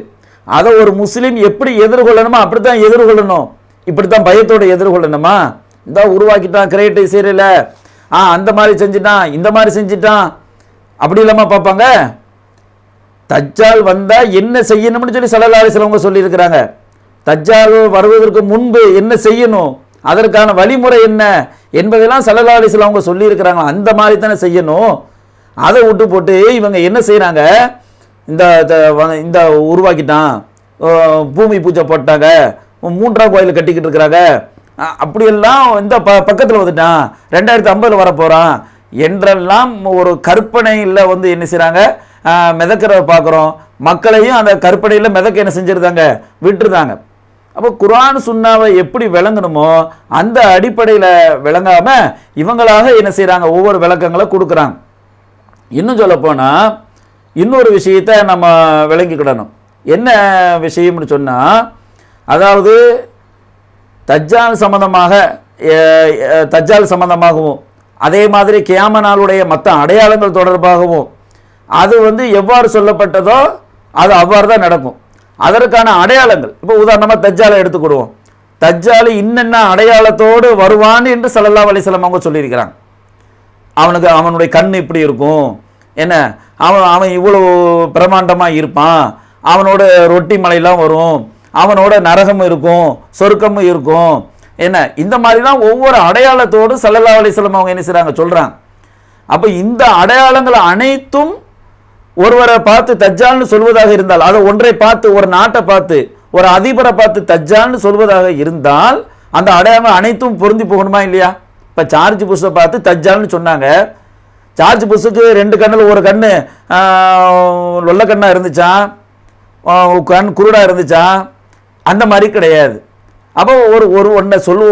அதை ஒரு முஸ்லீம் எப்படி எதிர்கொள்ளணுமோ அப்படித்தான் எதிர்கொள்ளணும். இப்படித்தான் பயத்தோடு எதிர்கொள்ளணுமா? இந்த உருவாக்கிட்டான் கிரியேட்டை சீரியல, அந்த மாதிரி செஞ்சுட்டான், இந்த மாதிரி செஞ்சுட்டான், அப்படி இல்லாமல் பார்ப்பாங்க. தஜ்ஜால் வந்தா என்ன செய்யணும்னு சொல்லி ஸல்லல்லாஹு அலைஹி வஸல்லம் சொல்லியிருக்கிறாங்க. தஜ்ஜால் வருவதற்கு முன்பு என்ன செய்யணும், அதற்கான வழிமுறை என்ன என்பதெல்லாம் ஸல்லல்லாஹு அலைஹி வஸல்லம் அவங்க சொல்லியிருக்கிறாங்க. அந்த மாதிரி தானே செய்யணும். அதை விட்டு போட்டு இவங்க என்ன செய்கிறாங்க, இந்த உருவாக்கிட்டான், பூமி பூஜை போட்டாங்க, 3ஆம் கோயில் கட்டிக்கிட்டு இருக்கிறாங்க, அப்படியெல்லாம் இந்த பக்கத்தில் வந்துட்டான், 2050 வர போகிறான் என்றெல்லாம் ஒரு கற்பனையில் வந்து என்ன செய்கிறாங்க, மிதக்கிறத பார்க்குறோம். மக்களையும் அந்த கற்பனையில் மிதக்க என்ன செஞ்சுருந்தாங்க, விட்டுருந்தாங்க. அப்போ குர்ஆன் சுன்னாவை எப்படி விளங்கணுமோ அந்த அடிப்படையில் விளங்காமல் இவங்களாக என்ன செய்கிறாங்க, ஒவ்வொரு விளக்கங்களை கொடுக்குறாங்க. இன்னும் சொல்லப்போனால் இன்னொரு விஷயத்தை நம்ம விளங்கிக்கிடணும். என்ன விஷயம்னு சொன்னால், அதாவது தஜ்ஜால் சம்பந்தமாகவும் அதே மாதிரி கியாம நாளுடைய மற்ற அடையாளங்கள் தொடர்பாகவும் அது வந்து எவ்வாறு சொல்லப்பட்டதோ அது அவ்வாறு தான் நடக்கும். அதற்கான அடையாளங்கள், இப்போ உதாரணமாக தஜ்ஜாலை எடுத்துக்கிடுவோம். தஜ்ஜால் இன்னென்ன அடையாளத்தோடு வருவான் என்று ஸல்லல்லாஹு அலைஹி வஸல்லம் அவங்க சொல்லியிருக்கிறாங்க. அவனுடைய கண் இப்படி இருக்கும், என்ன அவன் இவ்வளோ பிரமாண்டமாக இருப்பான், அவனோட ரொட்டி மலையெல்லாம் வரும், அவனோட நரகம் இருக்கும், சொர்க்கமும் இருக்கும், என்ன இந்த மாதிரிலாம் ஒவ்வொரு அடையாளத்தோடு ஸல்லல்லாஹு அலைஹி வஸல்லம் அவங்க என்ன செய்கிறாங்க, சொல்கிறாங்க. அப்போ இந்த அடையாளங்கள் அனைத்தும் ஒருவரை பார்த்து தஜ்ஜால்னு சொல்வதாக இருந்தால், அதை ஒன்றை பார்த்து ஒரு நாட்டை பார்த்து ஒரு அதிபரை பார்த்து தஜ்ஜால்னு சொல்வதாக இருந்தால் அந்த அடையாளங்கள் அனைத்தும் பொருந்தி போகணுமா இல்லையா? இப்போ ஜார்ஜ் புஷ்ஷை பார்த்து தஜ்ஜால்னு சொன்னாங்க. ஜார்ஜ் புஷ்ஷுக்கு 2 கண்ணில் ஒரு கண்ணு லொல்ல கண்ணாக இருந்துச்சான், கண் குருடாக இருந்துச்சான், அந்த மாதிரி கிடையாது. அப்போ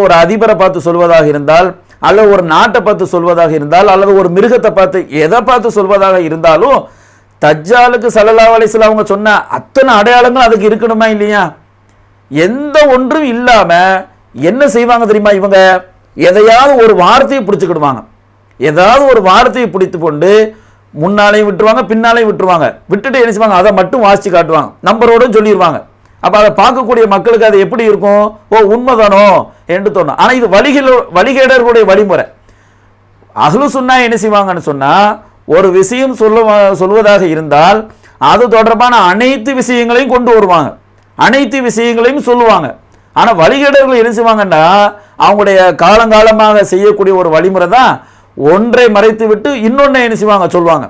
ஒரு அதிபரை பார்த்து சொல்வதாக இருந்தால், அல்லது ஒரு நாட்டை பார்த்து சொல்வதாக இருந்தால், அல்லது ஒரு மிருகத்தை பார்த்து எதை பார்த்து சொல்வதாக இருந்தாலும் தஜ்ஜாலுக்கு ஸல்லல்லாஹு அலைஹி வஸல்லம் அவங்க சொன்ன அத்தனை அடையாளங்கள் அதுக்கு இருக்கணுமா இல்லையா? எந்த ஒன்றும் இல்லாம என்ன செய்வாங்க தெரியுமா, இவங்க எதையாவது ஒரு வார்த்தையை பிடிச்சுக்கிடுவாங்க. ஏதாவது ஒரு வார்த்தையை பிடித்து கொண்டு முன்னாலையும் விட்டுருவாங்க, பின்னாலையும் விட்டுருவாங்க. விட்டுட்டு என்ன செய்வாங்க, அதை மட்டும் வாசிச்சு காட்டுவாங்க, நம்பரோடும் சொல்லிடுவாங்க. அப்போ அதை பார்க்கக்கூடிய மக்களுக்கு அது எப்படி இருக்கும், ஓ உண்மைதானோ என்று தோணும். ஆனால் இது வழிகேடர்களுடைய வழிமுறை. அஹ்லு சுன்னா என்ன செய்வாங்கன்னு சொன்னால், ஒரு விஷயம் சொல்வதாக இருந்தால் அது தொடர்பான அனைத்து விஷயங்களையும் கொண்டு வருவாங்க, அனைத்து விஷயங்களையும் சொல்லுவாங்க. ஆனால் வழிகேடர்கள் என்ன செய்வாங்கன்னா, அவங்களுடைய காலங்காலமாக செய்யக்கூடிய ஒரு வழிமுறை தான் ஒன்றை மறைத்து விட்டு இன்னொன்றை என்ன செய்வாங்க சொல்லுவாங்க.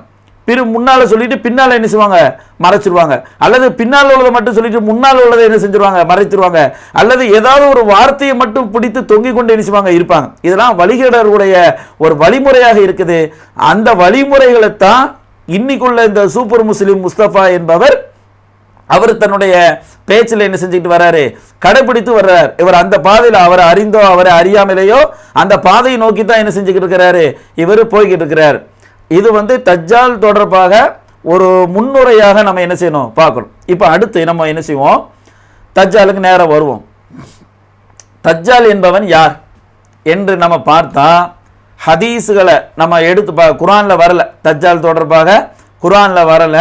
முன்னால் சொல்லிட்டு பின்னால் என்ன செய்வாங்க, மறைச்சிருவாங்க. அல்லது பின்னால் உள்ளதை மட்டும் சொல்லிட்டு முன்னால் உள்ளதை என்ன செஞ்சிருவாங்க, மறைச்சிருவாங்க. அல்லது ஏதாவது ஒரு வார்த்தையை மட்டும் பிடித்து தொங்கிக் கொண்டு என்ன செய்வாங்க இருப்பாங்க. இதெல்லாம் வழிகேடர்களுடைய ஒரு வழிமுறையாக இருக்குது. அந்த வழிமுறைகளைத்தான் இன்னைக்குள்ள இந்த சூப்பர் முஸ்லிம் முஸ்தபா என்பவர் அவர் தன்னுடைய பேச்சில் என்ன செஞ்சுக்கிட்டு வர்றாரு, கடைபிடித்து வர்றார். இவர் அந்த பாதையில் அவரை அறிந்தோ அவரை அறியாமலேயோ அந்த பாதையை நோக்கி தான் என்ன செஞ்சுக்கிட்டு இருக்கிறாரு, இவர் போய்கிட்டு இருக்கிறார். இது வந்து தஜ்ஜால் தொடர்பாக ஒரு முன்னுரையாக நம்ம என்ன செய்யணும் பார்க்கணும். இப்போ அடுத்து நம்ம என்ன செய்வோம், தஜ்ஜாலுக்கு நேரம் வருவோம். தஜ்ஜால் என்பவன் யார் என்று நம்ம பார்த்தா ஹதீஸுகளை நம்ம எடுத்து குர்ஆனில் வரல, தஜ்ஜால் தொடர்பாக குர்ஆனில் வரல.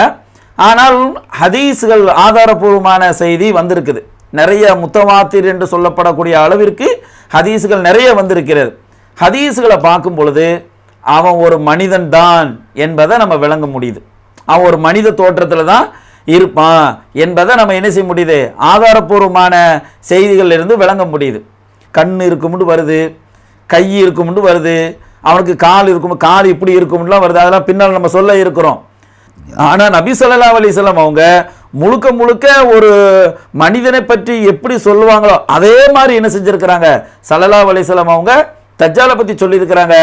ஆனால் ஹதீஸுகள் ஆதாரபூர்வமான செய்தி வந்திருக்குது. நிறைய முத்தவாத்திர் என்று சொல்லப்படக்கூடிய அளவிற்கு ஹதீஸுகள் நிறைய வந்திருக்கிறது. ஹதீஸுகளை பார்க்கும் பொழுது அவன் ஒரு மனிதன் தான் என்பதை நம்ம விளங்க முடியுது. அவன் ஒரு மனித தோற்றத்தில் தான் இருப்பான் என்பதை நம்ம என்ன செய்ய முடியுது, ஆதாரபூர்வமான செய்திகள் இருந்து விளங்க முடியுது. கண் இருக்கும்னு வருது, கை இருக்கும்னு வருது, அவனுக்கு கால் இருக்கும், கால் இப்படி இருக்கும்லாம் வருது, அதெல்லாம் பின்னால் நம்ம சொல்ல இருக்கிறோம். ஆனால் நபி ஸல்லல்லாஹு அலைஹி வஸல்லம் அவங்க முழுக்க முழுக்க ஒரு மனிதனை பற்றி எப்படி சொல்லுவாங்களோ அதே மாதிரி என்ன செஞ்சிருக்கிறாங்க, ஸல்லல்லாஹு அலைஹி வஸல்லம் அவங்க தஜ்ஜாலை பற்றி சொல்லியிருக்கிறாங்க.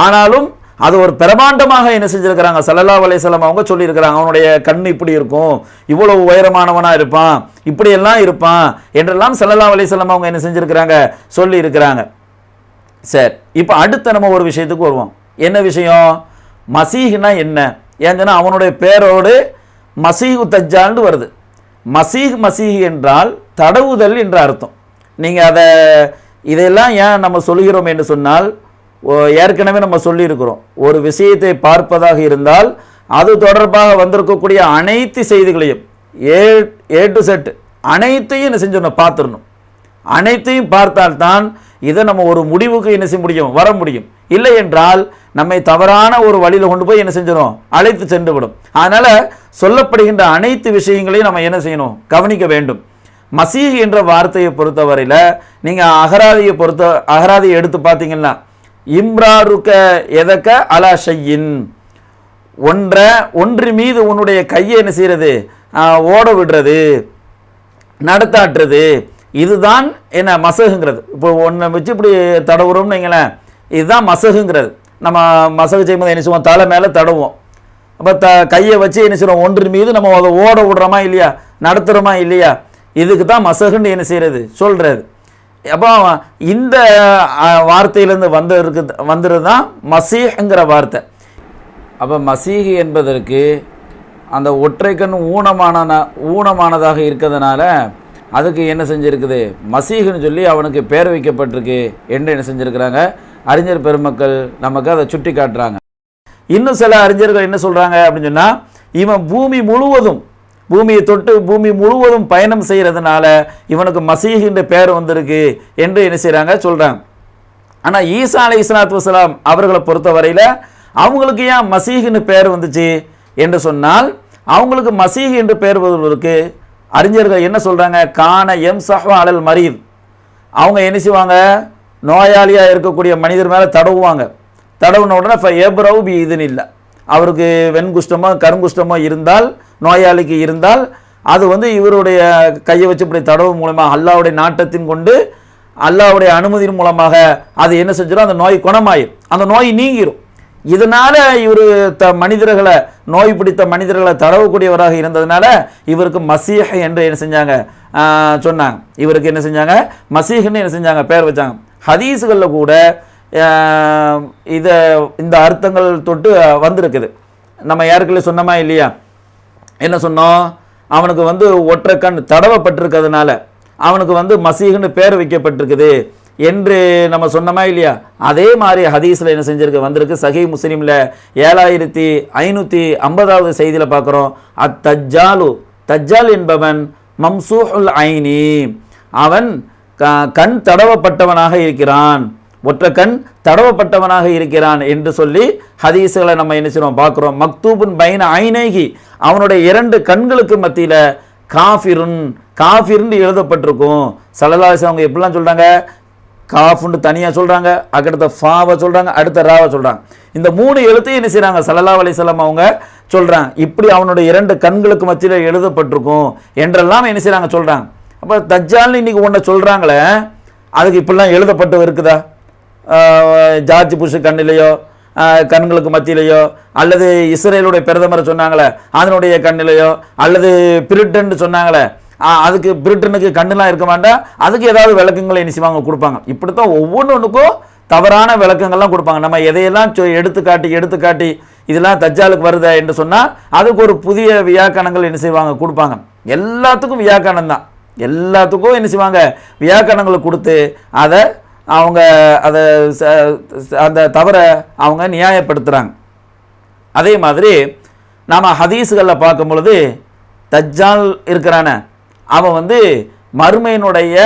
ஆனாலும் அது ஒரு பிரமாண்டமாக என்ன செஞ்சிருக்கிறாங்க, ஸல்லல்லாஹு அலைஹி வஸல்லம் அவங்க சொல்லியிருக்கிறாங்க. அவனுடைய கண் இப்படி இருக்கும், இவ்வளவு உயரமானவனா இருப்பான், இப்படியெல்லாம் இருப்பான் என்றெல்லாம் ஸல்லல்லாஹு அலைஹி வஸல்லம் அவங்க என்ன செஞ்சிருக்கிறாங்க, சொல்லி இருக்கிறாங்க. சரி, இப்போ அடுத்த நம்ம ஒரு விஷயத்துக்கு வருவோம். என்ன விஷயம், மசீஹ்னா என்ன? ஏன்னா அவனுடைய பேரோடு மசீஹு தஜ்ஜால்னு வருது. மசீஹ் என்றால் தடவுதல் என்ற அர்த்தம். நீங்கள் இதையெல்லாம் ஏன் நம்ம சொல்கிறோம் என்று சொன்னால், ஏற்கனவே நம்ம சொல்லியிருக்கிறோம், ஒரு விஷயத்தை பார்ப்பதாக இருந்தால் அது தொடர்பாக வந்திருக்கக்கூடிய அனைத்து செய்திகளையும் ஏ டு செட் அனைத்தையும் என்ன செஞ்சிடணும், பார்த்துடணும். அனைத்தையும் பார்த்தால்தான் இதை நம்ம ஒரு முடிவுக்கு என்ன செய்ய முடியும், வர முடியும். இல்லை என்றால் நம்மை தவறான ஒரு வழியில் கொண்டு போய் என்ன செஞ்சிடும், அழைத்து சென்று விடும். அதனால சொல்லப்படுகின்ற அனைத்து விஷயங்களையும் நம்ம என்ன செய்யணும், கவனிக்க வேண்டும். மசீஹ் என்ற வார்த்தையை பொறுத்தவரையில் நீங்கள் அகராதியை எடுத்து பார்த்தீங்கன்னா, இம்ராருக்க எதக்க அலா ஷையின், ஒன்று மீது உன்னுடைய கையை என்ன செய்யறது, ஓட விடுறது, நடத்தாட்டுறது, இதுதான் என்ன மசகுங்கிறது. இப்போ ஒன்றை வச்சு இப்படி தடவுறோம்னு வைங்களேன், இதுதான் மசகுங்கிறது. நம்ம மசகு செய்யும்போது என்ன செய்வோம், தலை மேலே தடவுவோம். அப்போ கையை வச்சு என்ன செய்வோம், ஒன்று மீது நம்ம அதை ஓட விடுறோமா இல்லையா, நடத்துகிறோமா இல்லையா, இதுக்கு தான் மசகுன்னு என்ன செய்கிறது, சொல்கிறது. அப்போ இந்த வார்த்தையிலேருந்து வந்துடுறது தான் மசீஹ்ங்கிற வார்த்தை. அப்போ மசீஹ் என்பதற்கு அந்த ஒற்றை கண் ஊனமானதாக இருக்கிறதுனால அதுக்கு என்ன செஞ்சுருக்குது, மசீஹ்னு சொல்லி அவனுக்கு பேர் வைக்கப்பட்டிருக்கு என்று என்ன செஞ்சுருக்கிறாங்க அறிஞர் பெருமக்கள் நமக்கு அதை சுட்டி காட்டுறாங்க. இன்னும் சில அறிஞர்கள் என்ன சொல்கிறாங்க அப்படின்னு சொன்னால், இவன் பூமியை தொட்டு பூமி முழுவதும் பயணம் செய்கிறதுனால இவனுக்கு மசீஹ் என்ற பேர் வந்திருக்கு என்று என்ன செய்கிறாங்க, சொல்கிறாங்க. ஆனால் ஈசா அலைஹிஸ்ஸலாத்து வஸ்ஸலாம் அவர்களை பொறுத்தவரையில் அவங்களுக்கு ஏன் மசீஹ்னு பேர் வந்துச்சு என்று சொன்னால், அவங்களுக்கு மசீஹ் என்று பேர் வருவதற்கு அறிஞர்கள் என்ன சொல்கிறாங்க, கான யம்ஸஹு அலல் மரீத், அவங்க என்ன செய்வாங்க, நோயாளியாக இருக்கக்கூடிய மனிதர் மேலே தடவுன உடனே ஏப்ரவு பி இதுன்னு இல்லை, அவருக்கு வெண்குஷ்டமோ கருங்குஷ்டமோ இருந்தால், நோயாளிக்கு இருந்தால், அது இவருடைய கையை வச்சு இப்படி தடவு மூலமாக அல்லாஹ்வுடைய நாட்டத்தின் கொண்டு அல்லாஹ்வுடைய அனுமதியின் மூலமாக அது என்ன செஞ்சிடும், அந்த நோய் குணமாயிரும், அந்த நோய் நீங்கிரும். இதனால இவர் மனிதர்களை நோய் பிடித்த மனிதர்களை தடவக்கூடியவராக இருந்ததுனால இவருக்கு மசீஹ் என்று என்ன செஞ்சாங்க, சொன்னாங்க. இவருக்கு என்ன செஞ்சாங்க, மசீஹ்னு என்ன செஞ்சாங்க, பேர் வச்சாங்க. ஹதீஸுகளில் கூட இந்த அர்த்தங்கள் தொட்டு வந்திருக்குது. நம்ம யாருக்குள்ளே சொன்னோமா இல்லையா, என்ன சொன்னோம், அவனுக்கு ஒற்றை கண் தடவப்பட்டிருக்கிறதுனால அவனுக்கு மசீஹ்னு பேர் வைக்கப்பட்டிருக்குது என்று நம்ம சொன்னோமா இல்லையா. அதே மாதிரி ஹதீஸில் என்ன செஞ்சிருக்கு, வந்திருக்கு. சஹீஹ் முஸ்லிமில் 7550வது செய்தியில் பார்க்குறோம், தஜ்ஜால் என்பவன் மம்சூஹுல் ஐனி, அவன் கண் தடவப்பட்டவனாக இருக்கிறான், ஒற்றை கண் தடவப்பட்டவனாக இருக்கிறான் என்று சொல்லி ஹதீஸுகளை நம்ம என்ன செய்யறோம், பார்க்குறோம். மக்தூபுன் பைன ஐனைகி, அவனுடைய 2 கண்களுக்கு மத்தியில் காஃபிர்னு எழுதப்பட்டிருக்கும். ஸல்லல்லாஹு அலைஹி வஸல்லம் அவங்க எப்படிலாம் சொல்கிறாங்க, காஃப்னு தனியாக சொல்கிறாங்க, அடுத்த ஃபாவை சொல்கிறாங்க, அடுத்த ராவை சொல்கிறாங்க. இந்த 3 எழுத்தையும் என்ன செய்கிறாங்க, ஸல்லல்லாஹு அலைஹி வஸல்லம் அவங்க சொல்கிறாங்க, இப்படி அவனுடைய 2 கண்களுக்கு மத்தியில் எழுதப்பட்டிருக்கும் என்றெல்லாம் என்ன செய்கிறாங்க, சொல்கிறாங்க. அப்போ தஜ்ஜால்னு இன்றைக்கி ஒன்றை சொல்கிறாங்களே, அதுக்கு இப்படிலாம் எழுதப்பட்டு இருக்குதா, ஜார்ஜ் புஷ் கண்ணிலையோ கண்களுக்கு மத்தியிலையோ, அல்லது இஸ்ரேலுடைய பிரதமரை சொன்னாங்களே அதனுடைய கண்ணிலையோ, அல்லது பிரிட்டன் சொன்னாங்களே அதுக்கு பிரிட்டனுக்கு கண்ணுலாம் இருக்க மாட்டா, அதுக்கு ஏதாவது விளக்கங்களை என்ன செய்வாங்க, கொடுப்பாங்க. இப்படித்தான் ஒவ்வொன்றுக்கும் தவறான விளக்கங்கள்லாம் கொடுப்பாங்க. நம்ம எதையெல்லாம் எடுத்துக்காட்டி இதெல்லாம் தஜ்ஜாலுக்கு வருதா என்று சொன்னால் அதுக்கு ஒரு புதிய வியாக்கணங்கள் என்ன செய்வாங்க, கொடுப்பாங்க. எல்லாத்துக்கும் வியாக்கணம் தான், எல்லாத்துக்கும் என்ன செய்வாங்க, வியாக்கணங்களை கொடுத்து அந்த தவறை அவங்க நியாயப்படுத்துகிறாங்க. அதே மாதிரி நாம் ஹதீஸுகளில் பார்க்கும் பொழுது தஜ்ஜால் இருக்கிறான அவன் மறுமையினுடைய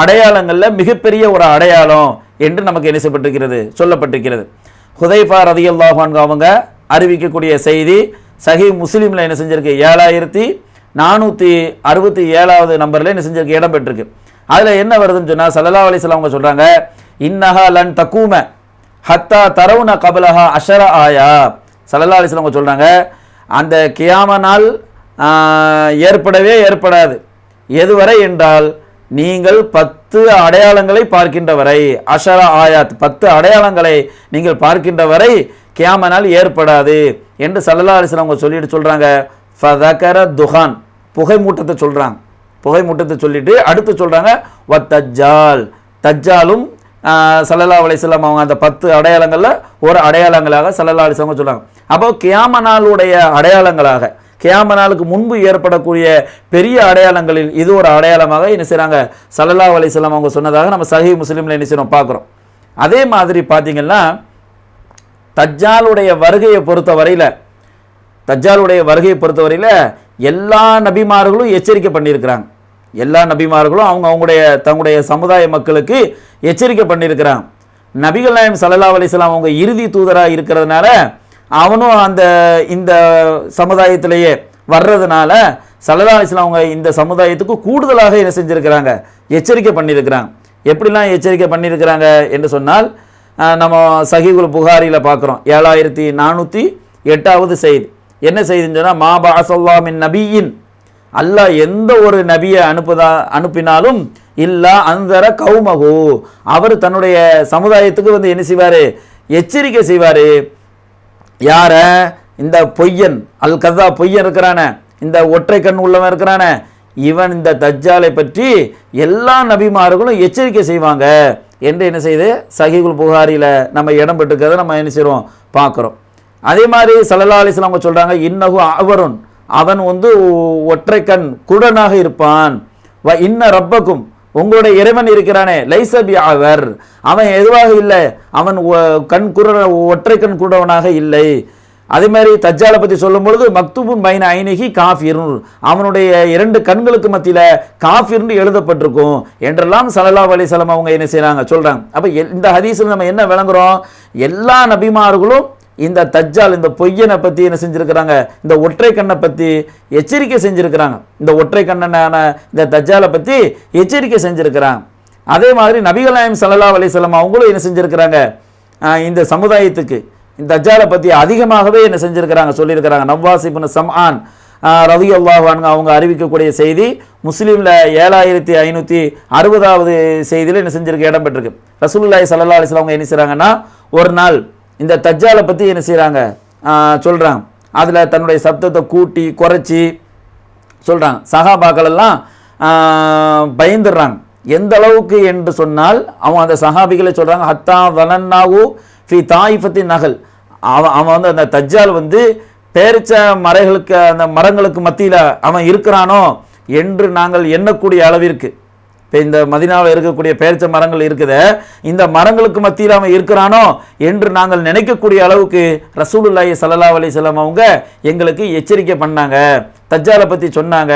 அடையாளங்களில் மிகப்பெரிய ஒரு அடையாளம் என்று நமக்கு என்ன செய்யப்பட்டிருக்கிறது, சொல்லப்பட்டிருக்கிறது. ஹுதைஃபா ரலியல்லாஹு அன்ஹு அவங்க அறிவிக்கக்கூடிய செய்தி சஹீஹ் முஸ்லிமில் என்ன செஞ்சிருக்கு, 7467வது நம்பரில் என்ன செஞ்சிருக்கு, இடம் பெற்றிருக்கு. அதில் என்ன வருதுன்னு சொன்னால் ஸல்லல்லாஹு அலைஹி வஸல்லம் அவங்க சொல்கிறாங்க, இன்னஹா லன் தக்கூம ஹத்தா தரவுன கபலஹா அஷர ஆயா. ஸல்லல்லாஹு அலைஹி வஸல்லம் அவங்க சொல்கிறாங்க, அந்த கியாம நாள் ஏற்படவே ஏற்படாது. எதுவரை என்றால் நீங்கள் 10 அடையாளங்களை பார்க்கின்ற வரை, அஷரா ஆயாத் 10 அடையாளங்களை நீங்கள் பார்க்கின்ற வரை கியாம நாள் ஏற்படாது என்று ஸல்லல்லாஹு அலைஹி வஸல்லம் அவங்க சொல்லிட்டு சொல்கிறாங்க. ஃபதகர துஹான், புகை மூட்டத்தை சொல்கிறாங்க. புகை மூட்டத்தை சொல்லிட்டு அடுத்து சொல்கிறாங்க வ தஜ்ஜால், தஜ்ஜாலும் ஸல்லல்லாஹு அலைஹி வஸல்லம் அவங்க அந்த 10 அடையாளங்களில் ஒரு அடையாளங்களாக ஸல்லல்லாஹு அலைஹி வஸல்லம் சொல்கிறாங்க. அப்போ கியாம நாளுடைய அடையாளங்களாக, கியாம நாளுக்கு முன்பு ஏற்படக்கூடிய பெரிய அடையாளங்களில் இது ஒரு அடையாளமாக என்ன செய்கிறாங்க, ஸல்லல்லாஹு அலைஹி வஸல்லம் அவங்க சொன்னதாக நம்ம சஹீஹ் முஸ்லிமில் என்ன செய்யணும் பார்க்குறோம். அதே மாதிரி பார்த்தீங்கன்னா தஜ்ஜாலுடைய வருகையை பொறுத்தவரையில் எல்லா நபிமார்களும் எச்சரிக்கை பண்ணியிருக்கிறாங்க. எல்லா நபிமார்களும் அவங்களுடைய தங்களுடைய சமுதாய மக்களுக்கு எச்சரிக்கை பண்ணியிருக்கிறாங்க. நபிகள் நாயகம் ஸல்லல்லாஹு அலைஹி வஸல்லம் அவங்க இறுதி தூதராக இருக்கிறதுனால அவனும் இந்த சமுதாயத்திலேயே வர்றதுனால ஸல்லல்லாஹு அலைஹி வஸல்லம் அவங்க இந்த சமுதாயத்துக்கு கூடுதலாக என்ன செஞ்சுருக்கிறாங்க, எச்சரிக்கை பண்ணியிருக்கிறாங்க. எப்படிலாம் எச்சரிக்கை பண்ணியிருக்கிறாங்க என்று சொன்னால் நம்ம சஹீஹுல் புகாரியில் பார்க்குறோம். 7408வது செய்தி. என்ன செய்தின்னு சொன்னால், மா பஅஸல்லாஹு மின் நபியின், அல்லாஹ் எந்த ஒரு நபியை அனுப்பினாலும் இல்லா அன்தர கௌமஹு, அவர் தன்னுடைய சமுதாயத்துக்கு வந்து என்ன செய்வார், எச்சரிக்கை செய்வார். யார, இந்த பொய்யன் அல் கதா பொய்யன் இருக்கிறான, இந்த ஒற்றை கண் உள்ளவன் இருக்கிறான, இவன் இந்த தஜ்ஜாலை பற்றி எல்லா நபிமார்களும் எச்சரிக்கை செய்வாங்க என்று என்ன செய்து சஹீஹுல் புகாரியில் நம்ம இடம் பெற்றுக்கிறத நம்ம என்ன செய்கிறோம் பார்க்குறோம். அதே மாதிரி ஸல்லல்லாஹு அலைஹி வஸல்லம் சொல்கிறாங்க, இன்னஹு அவருன், அவன் வந்து ஒற்றை கண் குருடனாக இருப்பான். வ இன்ன ரப்பக்கும், உங்களுடைய இறைவன் இருக்கிறானே, லைசபி அவர், அவன் எதுவாக இல்லை, அவன் ஒற்றை கண் குருடவனாக இல்லை. அதே மாதிரி தஜ்ஜாலை பற்றி சொல்லும் பொழுது மக்தூபுன் பைன ஐனிஹி காஃபிருன், அவனுடைய 2 கண்களுக்கு மத்தியில் காஃபிர்னு எழுதப்பட்டிருக்கும் என்றெல்லாம் ஸல்லல்லாஹு அலைஹி வஸல்லம் அவங்க என்ன செய்கிறாங்க, சொல்கிறாங்க. அப்போ இந்த ஹதீஸில் நம்ம என்ன விளங்குறோம், எல்லா நபிமார்களும் இந்த தஜ்ஜால், இந்த பொய்யனை பற்றி என்ன செஞ்சுருக்கிறாங்க, இந்த ஒற்றை கண்ணை பற்றி எச்சரிக்கை செஞ்சுருக்கிறாங்க. இந்த ஒற்றை கண்ணனான இந்த தஜ்ஜாலை பற்றி எச்சரிக்கை செஞ்சுருக்கிறாங்க. அதே மாதிரி நபிகள் நாயகம் ஸல்லல்லாஹு அலைஹி வஸல்லம் அவங்களும் என்ன செஞ்சுருக்கிறாங்க, இந்த சமுதாயத்துக்கு இந்த தஜ்ஜாலை பற்றி அதிகமாகவே என்ன செஞ்சுருக்கிறாங்க, சொல்லியிருக்கிறாங்க. நவாஸ் இப்னு சம்ஆன் ரலியல்லாஹு அன்ஹு அவங்க அறிவிக்கக்கூடிய செய்தி முஸ்லீமில் 7560வது செய்தியில் என்ன செஞ்சிருக்கு, இடம் பெற்றிருக்கு. ரசூலுல்லாஹி ஸல்லல்லாஹு அலைஹி வஸல்லம் அவங்க என்ன செய்கிறாங்கன்னா, ஒரு நாள் இந்த தஜ்ஜாலை பற்றி என்ன செய்கிறாங்க சொல்கிறாங்க. அதில் தன்னுடைய சப்தத்தை கூட்டி குறைச்சி சொல்கிறாங்க. சஹாபாக்கள் எல்லாம் பயந்துடுறாங்க. எந்த அளவுக்கு என்று சொன்னால் அவன் அந்த சஹாபிகளை சொல்கிறாங்க, ஹத்தா வலன்னாவு ஃபி தாயிஃபத்தி நகல், அவன் வந்து அந்த தஜ்ஜால் வந்து பேரிச்ச மரங்களுக்கு, அந்த மரங்களுக்கு மத்தியில் அவன் இருக்கிறானோ என்று நாங்கள் எண்ணக்கூடிய அளவிற்கு, இப்போ இந்த மதீனாவில் இருக்கக்கூடிய பேரிச்ச மரங்கள் இருக்குது, இந்த மரங்களுக்கு மத்தியில் அவன் இருக்கிறானோ என்று நாங்கள் நினைக்கக்கூடிய அளவுக்கு ரசூலுல்லாஹி ஸல்லல்லாஹு அலைஹி வஸல்லம் அவங்க எங்களுக்கு எச்சரிக்கை பண்ணாங்க, தஜ்ஜாலை பற்றி சொன்னாங்க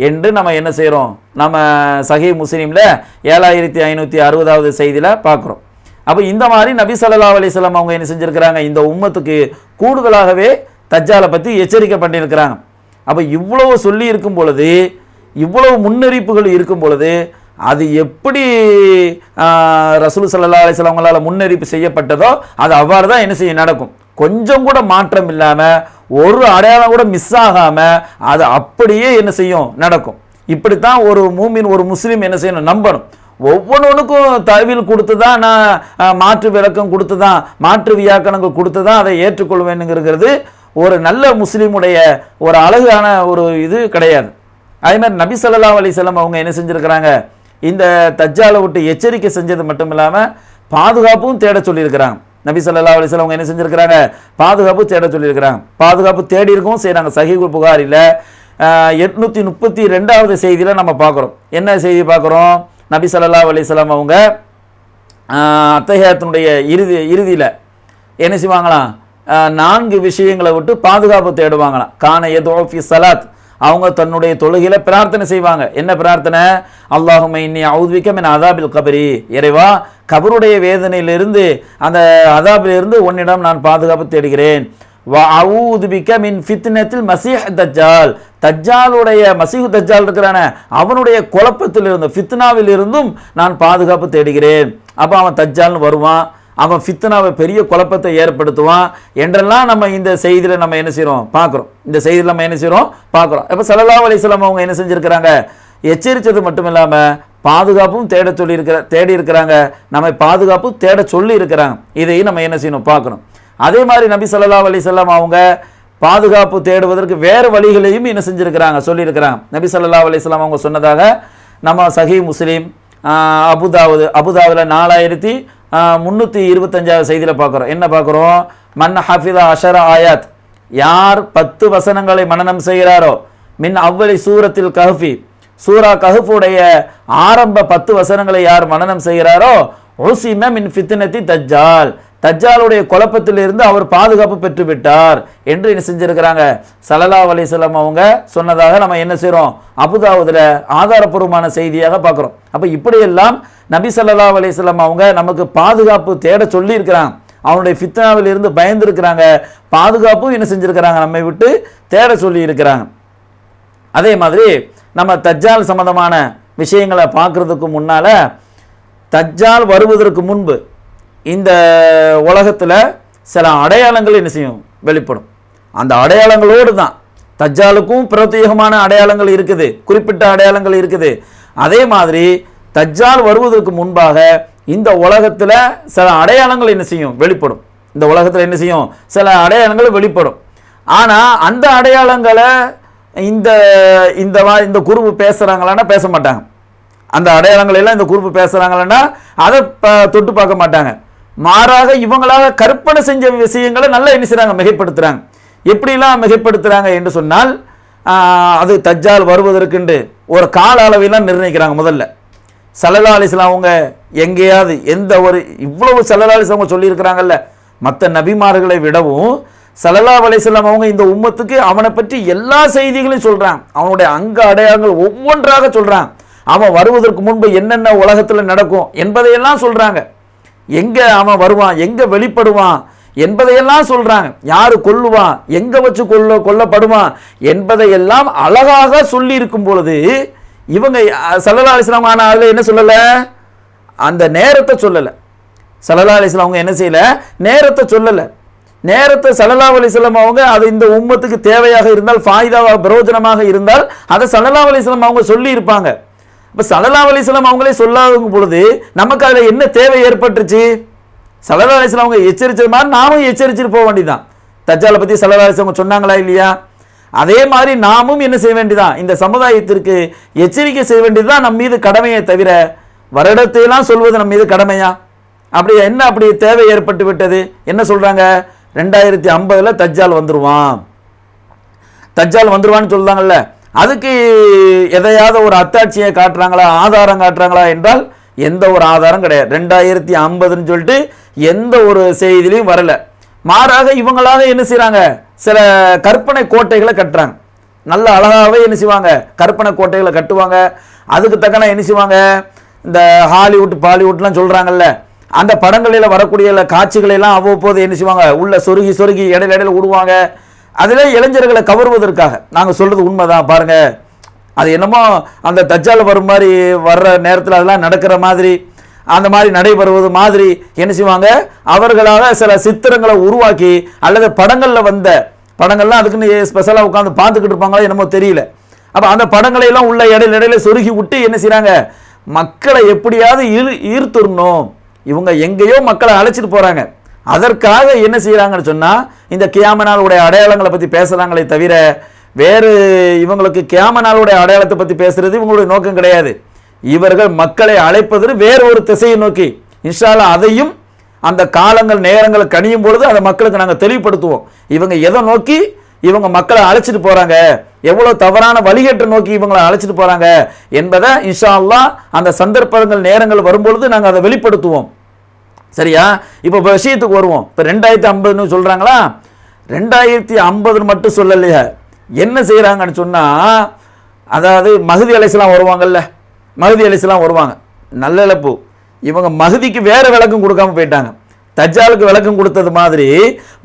என்று நம்ம என்ன செய்கிறோம், நம்ம சஹீஹ் முஸ்லிமில் 7560வது செய்தியில் பார்க்குறோம். அப்போ இந்த மாதிரி நபி ஸல்லல்லாஹு அலைஹி வஸல்லம் அவங்க என்ன செஞ்சுருக்கிறாங்க, இந்த உம்மத்துக்கு கூடுதலாகவே தஜ்ஜாலை பற்றி எச்சரிக்கை பண்ணியிருக்கிறாங்க. அப்போ இவ்வளவு சொல்லி இருக்கும் பொழுது, இவ்வளவு முன்னறிப்புகள் இருக்கும் பொழுது, அது எப்படி ரசூல் ஸல்லல்லாஹு அலைஹி வஸல்லம் அவங்களால முன்னறிப்பு செய்யப்பட்டதோ அது அவ்வாறு தான் என்ன செய்ய நடக்கும். கொஞ்சம் கூட மாற்றம் இல்லாமல், ஒரு அடையாளம் கூட மிஸ் ஆகாமல் அது அப்படியே என்ன செய்யும், நடக்கும். இப்படித்தான் ஒரு மூமின், ஒரு முஸ்லீம் என்ன செய்யணும், நம்பணும். ஒவ்வொன்றுக்கும் தகவல் கொடுத்து தான், நான் மாற்று விளக்கம் கொடுத்து தான், மாற்று வியாக்கணங்கள் கொடுத்து தான் அதை ஏற்றுக்கொள்வேனுங்கிறது ஒரு நல்ல முஸ்லீமுடைய ஒரு அழகான ஒரு இது கிடையாது. அதே மாதிரி நபி ஸல்லல்லாஹு அலைஹி வஸல்லம் அவங்க என்ன செஞ்சுருக்கிறாங்க, இந்த தஜ்ஜாலை விட்டு எச்சரிக்கை செஞ்சது மட்டும் இல்லாமல் பாதுகாப்பும் தேட சொல்லியிருக்கிறாங்க. நபி ஸல்லல்லாஹு அலைஹி வஸல்லம் அவங்க என்ன செஞ்சுருக்கிறாங்க, பாதுகாப்பு தேட சொல்லியிருக்கிறாங்க. பாதுகாப்பு தேடி இருக்கவும் செய்கிறாங்க. சஹீஹுல் புகாரியில் 832வது செய்தியில் நம்ம பார்க்குறோம். என்ன செய்தி பார்க்குறோம், நபி ஸல்லல்லாஹு அலைஹி வஸல்லம் அவங்க அத்தஹியாத்தினுடைய இறுதியில் என்ன செய்வாங்களாம், 4 விஷயங்களை விட்டு பாதுகாப்பு தேடுவாங்களாம். கான யதுஉ ஃபி ஸலாத், அவங்க தன்னுடைய தொழுகையில பிரார்த்தனை செய்வாங்க. என்ன பிரார்த்தனை? அல்லாஹும்ம இன்னி அஊதுபிக மின் அஸாபில் கபரி, இறைவா கபருடைய வேதனையிலிருந்து, அந்த அஸாபிலிருந்து உன்னிடம் நான் பாதுகாப்பு தேடுகிறேன். வ அஊதுபிக மின் ஃபித்னத்தில் மஸீஹ் தஜ்ஜால், தஜ்ஜாலுடைய மஸீஹ் தஜ்ஜால் இருக்கிறானே அவனுடைய குழப்பத்திலிருந்து, ஃபித்னாவில் இருந்தும் நான் பாதுகாப்பு தேடுகிறேன். அப்போ அவன் தஜ்ஜால்னு வருவான், அவன் ஃபித்னாவை பெரிய குழப்பத்தை ஏற்படுத்துவான் என்றெல்லாம் நம்ம இந்த செய்தியில் நம்ம என்ன செய்கிறோம் பார்க்குறோம். இந்த செய்தியில் நம்ம என்ன செய்கிறோம் பார்க்குறோம். இப்போ ஸல்லல்லாஹு அலைஹி வஸல்லம் அவங்க என்ன செஞ்சுருக்கிறாங்க? எச்சரித்தது மட்டும் இல்லாமல் பாதுகாப்பும் தேடி இருக்கிறாங்க, நம்மை பாதுகாப்பு தேட சொல்லி இருக்கிறாங்க. இதையும் நம்ம என்ன செய்யணும் பார்க்கணும். அதே மாதிரி நபி ஸல்லல்லாஹு அலைஹி வஸல்லம் அவங்க பாதுகாப்பு தேடுவதற்கு வேறு வழிகளையும் என்ன செஞ்சுருக்கிறாங்க, சொல்லியிருக்கிறாங்க. நபி ஸல்லல்லாஹு அலைஹி வஸல்லம் அவங்க சொன்னதாக நம்ம சஹீஹ் முஸ்லிம், அபுதாவுதில் 4325 செய்தியில் பார்க்குறோம். என்ன பார்க்குறோம்? மன் ஹஃபித அஷர ஆயாத், யார் 10 வசனங்களை மனனம் செய்கிறாரோ, மின் அவ்வளி சூரத்தில் கஹ்ஃபி, சூரா கஹ்ஃபுடைய ஆரம்ப 10 வசனங்களை யார் மனனம் செய்கிறாரோ, உஸிம மின் ஃபித்னத்தி தஜ்ஜால், தஜ்ஜாலுடைய குழப்பத்திலிருந்து அவர் பாதுகாப்பு பெற்று விட்டார் என்று என்ன செஞ்சிருக்கிறாங்க ஸல்லல்லாஹு அலைஹி வஸல்லம் அவங்க சொன்னதாக நம்ம என்ன செய்கிறோம் அபுதாவுதில் ஆதாரப்பூர்வமான செய்தியாக பார்க்குறோம். அப்போ இப்படியெல்லாம் நபி ஸல்லல்லாஹு அலைஹி வஸல்லம் அவங்க நமக்கு பாதுகாப்பு தேட சொல்லி இருக்கிறாங்க, அவனுடைய ஃபித்னாவில் இருந்து பயந்துருக்கிறாங்க, பாதுகாப்பும் என்ன செஞ்சுருக்கிறாங்க நம்மை விட்டு தேட சொல்லி இருக்கிறாங்க. அதே மாதிரி நம்ம தஜ்ஜால் சம்பந்தமான விஷயங்களை பார்க்குறதுக்கு முன்னால், தஜ்ஜால் வருவதற்கு முன்பு இந்த உலகத்தில் சில அடையாளங்கள் என்ன செய்யும் வெளிப்படும். அந்த அடையாளங்களோடு தான் தஜ்ஜாலுக்கும் பிரத்யேகமான அடையாளங்கள் இருக்குது, குறிப்பிட்ட அடையாளங்கள் இருக்குது. அதே மாதிரி தஜ்ஜால் வருவதற்கு முன்பாக இந்த உலகத்தில் சில அடையாளங்கள் என்ன செய்யும் வெளிப்படும். இந்த உலகத்தில் என்ன செய்யும் சில அடையாளங்கள் வெளிப்படும். ஆனால் அந்த அடையாளங்களை இந்த இந்த இந்த குரூப் பேசுகிறாங்களான்னா பேச மாட்டாங்க. அந்த அடையாளங்கள் எல்லாம் இந்த குரூப் பேசுகிறாங்களான்னா அதை தொட்டு பார்க்க மாட்டாங்க. மாறாக இவங்களாக கற்பனை செஞ்ச விஷயங்களை நல்லா என்ன செய்கிறாங்க மிகைப்படுத்துகிறாங்க. எப்படிலாம் மிகைப்படுத்துகிறாங்க என்று சொன்னால், அது தஜ்ஜால் வருவதற்குண்டு ஒரு கால அளவையெல்லாம் நிர்ணயிக்கிறாங்க. முதல்ல ஸல்லல்லாஹு அலைஹி வஸல்லம் அவங்க எங்கேயாவது எந்த ஒரு இவ்வளவு ஸல்லல்லாஹு அலைஹி வஸல்லம் அவங்க சொல்லியிருக்கிறாங்கல்ல, மற்ற நபிமார்களை விடவும் ஸல்லல்லாஹு அலைஹி வஸல்லம் அவங்க இந்த உம்மத்துக்கு அவனை பற்றி எல்லா செய்திகளையும் சொல்கிறாங்க. அவனுடைய அங்க அடையாளங்கள் ஒவ்வொன்றாக சொல்கிறாங்க. அவன் வருவதற்கு முன்பு என்னென்ன உலகத்தில் நடக்கும் என்பதையெல்லாம் சொல்கிறாங்க. எங்கே அவன் வருவான், எங்கே வெளிப்படுவான் என்பதையெல்லாம் சொல்கிறாங்க. யார் கொல்லுவான், எங்கே வச்சு கொல்லப்படுவான் என்பதையெல்லாம் அழகாக சொல்லி இருக்கும் பொழுது இவங்க ஸல்லல்லாஹு அலைஹி வஸல்லம் ஆனால் அதில் என்ன சொல்லலை, அந்த நேரத்தை சொல்லலை. ஸல்லல்லாஹு அலைஹி வஸல்லம் அவங்க என்ன செய்யலை, நேரத்தை சொல்லலை. நேரத்தை ஸல்லல்லாஹு அலைஹி வஸல்லம் அவங்க அது இந்த உம்மத்துக்கு தேவையாக இருந்தால், ஃபாயிதாவாக பிரயோஜனமாக இருந்தால் அதை ஸல்லல்லாஹு அலைஹி வஸல்லம் அவங்க சொல்லி இருப்பாங்க. இப்போ ஸல்லல்லாஹு அலைஹி வஸல்லம் அவங்களே சொல்லாத பொழுது நமக்கு அதில் என்ன தேவை ஏற்பட்டுருச்சு? ஸல்லல்லாஹு அலைஹி வஸல்லம் அவங்க எச்சரிச்சது மாதிரி நாமும் எச்சரிச்சுட்டு போக வேண்டியதான். தஜ்ஜாலை பற்றி ஸல்லல்லாஹு அலைஹி வஸல்லம் சொன்னாங்களா இல்லையா? அதே மாதிரி நாமும் என்ன செய்ய வேண்டியதான், இந்த சமுதாயத்திற்கு எச்சரிக்கை செய்ய வேண்டியதுதான் நம் மீது கடமையை தவிர வருடத்தையெல்லாம் சொல்வது நம் மீது கடமையா? அப்படி என்ன அப்படி தேவை ஏற்பட்டு விட்டது? என்ன சொல்றாங்க, 2050 தஜ்ஜால் வந்துருவான், தஜ்ஜால் வந்துருவான்னு சொல்றாங்கல்ல, அதுக்கு எதையாவது ஒரு அத்தாட்சியை காட்டுறாங்களா, ஆதாரம் காட்டுறாங்களா என்றால் எந்த ஒரு ஆதாரம் கிடையாது. 2050ன்னு சொல்லிட்டு எந்த ஒரு செய்திலையும் வரல. மாறாக இவங்களாக என்ன செய்றாங்க, சில கற்பனை கோட்டைகளை கட்டுறாங்க. நல்ல அழகாகவே என்ன செய்வாங்க, கற்பனை கோட்டைகளை கட்டுவாங்க. அதுக்கு தக்கன என்ன செய்வாங்க, இந்த ஹாலிவுட் பாலிவுட்லாம் சொல்றாங்கல்ல, அந்த படங்களில் வரக்கூடிய காட்சிகளெல்லாம் அவ்வப்போது என்ன செய்வாங்க, உள்ள சொருகி சொருகி இடையில விடுவாங்க. அதில் இளைஞர்களை கவருவதற்காக. நாங்கள் சொல்றது உண்மைதான் பாருங்க, அது என்னமோ அந்த தஜ்ஜால் வரும் மாதிரி வர்ற நேரத்தில் அதெல்லாம் நடக்கிற மாதிரி, அந்த மாதிரி நடைபெறுவது மாதிரி என்ன செய்வாங்க, அவர்களாக சில சித்திரங்களை உருவாக்கி அல்லது படங்களில் வந்த படங்கள்லாம் அதுக்குன்னு ஸ்பெஷலாக உட்காந்து பார்த்துக்கிட்டு இருப்பாங்களோ என்னமோ தெரியல. அப்போ அந்த படங்களை எல்லாம் உள்ள இடையில சொருகி விட்டு என்ன செய்கிறாங்க, மக்களை எப்படியாவது ஈர்த்துடணும், இவங்க எங்கேயோ மக்களை அழைச்சிட்டு போகிறாங்க. அதற்காக என்ன செய்கிறாங்கன்னு சொன்னால் இந்த கியாம நாளுடைய அடையாளங்களை பற்றி பேசுகிறாங்களே தவிர வேறு இவங்களுக்கு கியாம நாளுடைய அடையாளத்தை பற்றி பேசுறது இவங்களுடைய நோக்கம் கிடையாது. இவர்கள் மக்களை அழைப்பது வேறு ஒரு திசையை நோக்கி. இன்ஷா அல்லாஹ் அதையும் அந்த காலங்கள் நேரங்கள் கணியும் பொழுது அதை மக்களுக்கு நாங்கள் தெளிவுபடுத்துவோம். இவங்க எதை நோக்கி இவங்க மக்களை அழைச்சிட்டு போகிறாங்க, எவ்வளோ தவறான வழிகேட்டை நோக்கி இவங்களை அழைச்சிட்டு போகிறாங்க என்பதை இன்ஷா அல்லாஹ் அந்த சந்தர்ப்பங்கள் நேரங்கள் வரும்பொழுது நாங்கள் அதை வெளிப்படுத்துவோம். சரியா? இப்போ விஷயத்துக்கு வருவோம். இப்போ 2050ன்னு சொல்கிறாங்களா, 2050 மட்டும் சொல்லலையா, என்ன செய்கிறாங்கன்னு சொன்னால், அதாவது மஹதி அலைஹிஸ்ஸலாம் வருவாங்கல்ல, மஹதி அலைஹிஸ்ஸலாம் வருவாங்க, நல்லிழப்பு. இவங்க மஹதிக்கு வேறு விளக்கம் கொடுக்காம போயிட்டாங்க. தஜ்ஜாலுக்கு விளக்கம் கொடுத்தது மாதிரி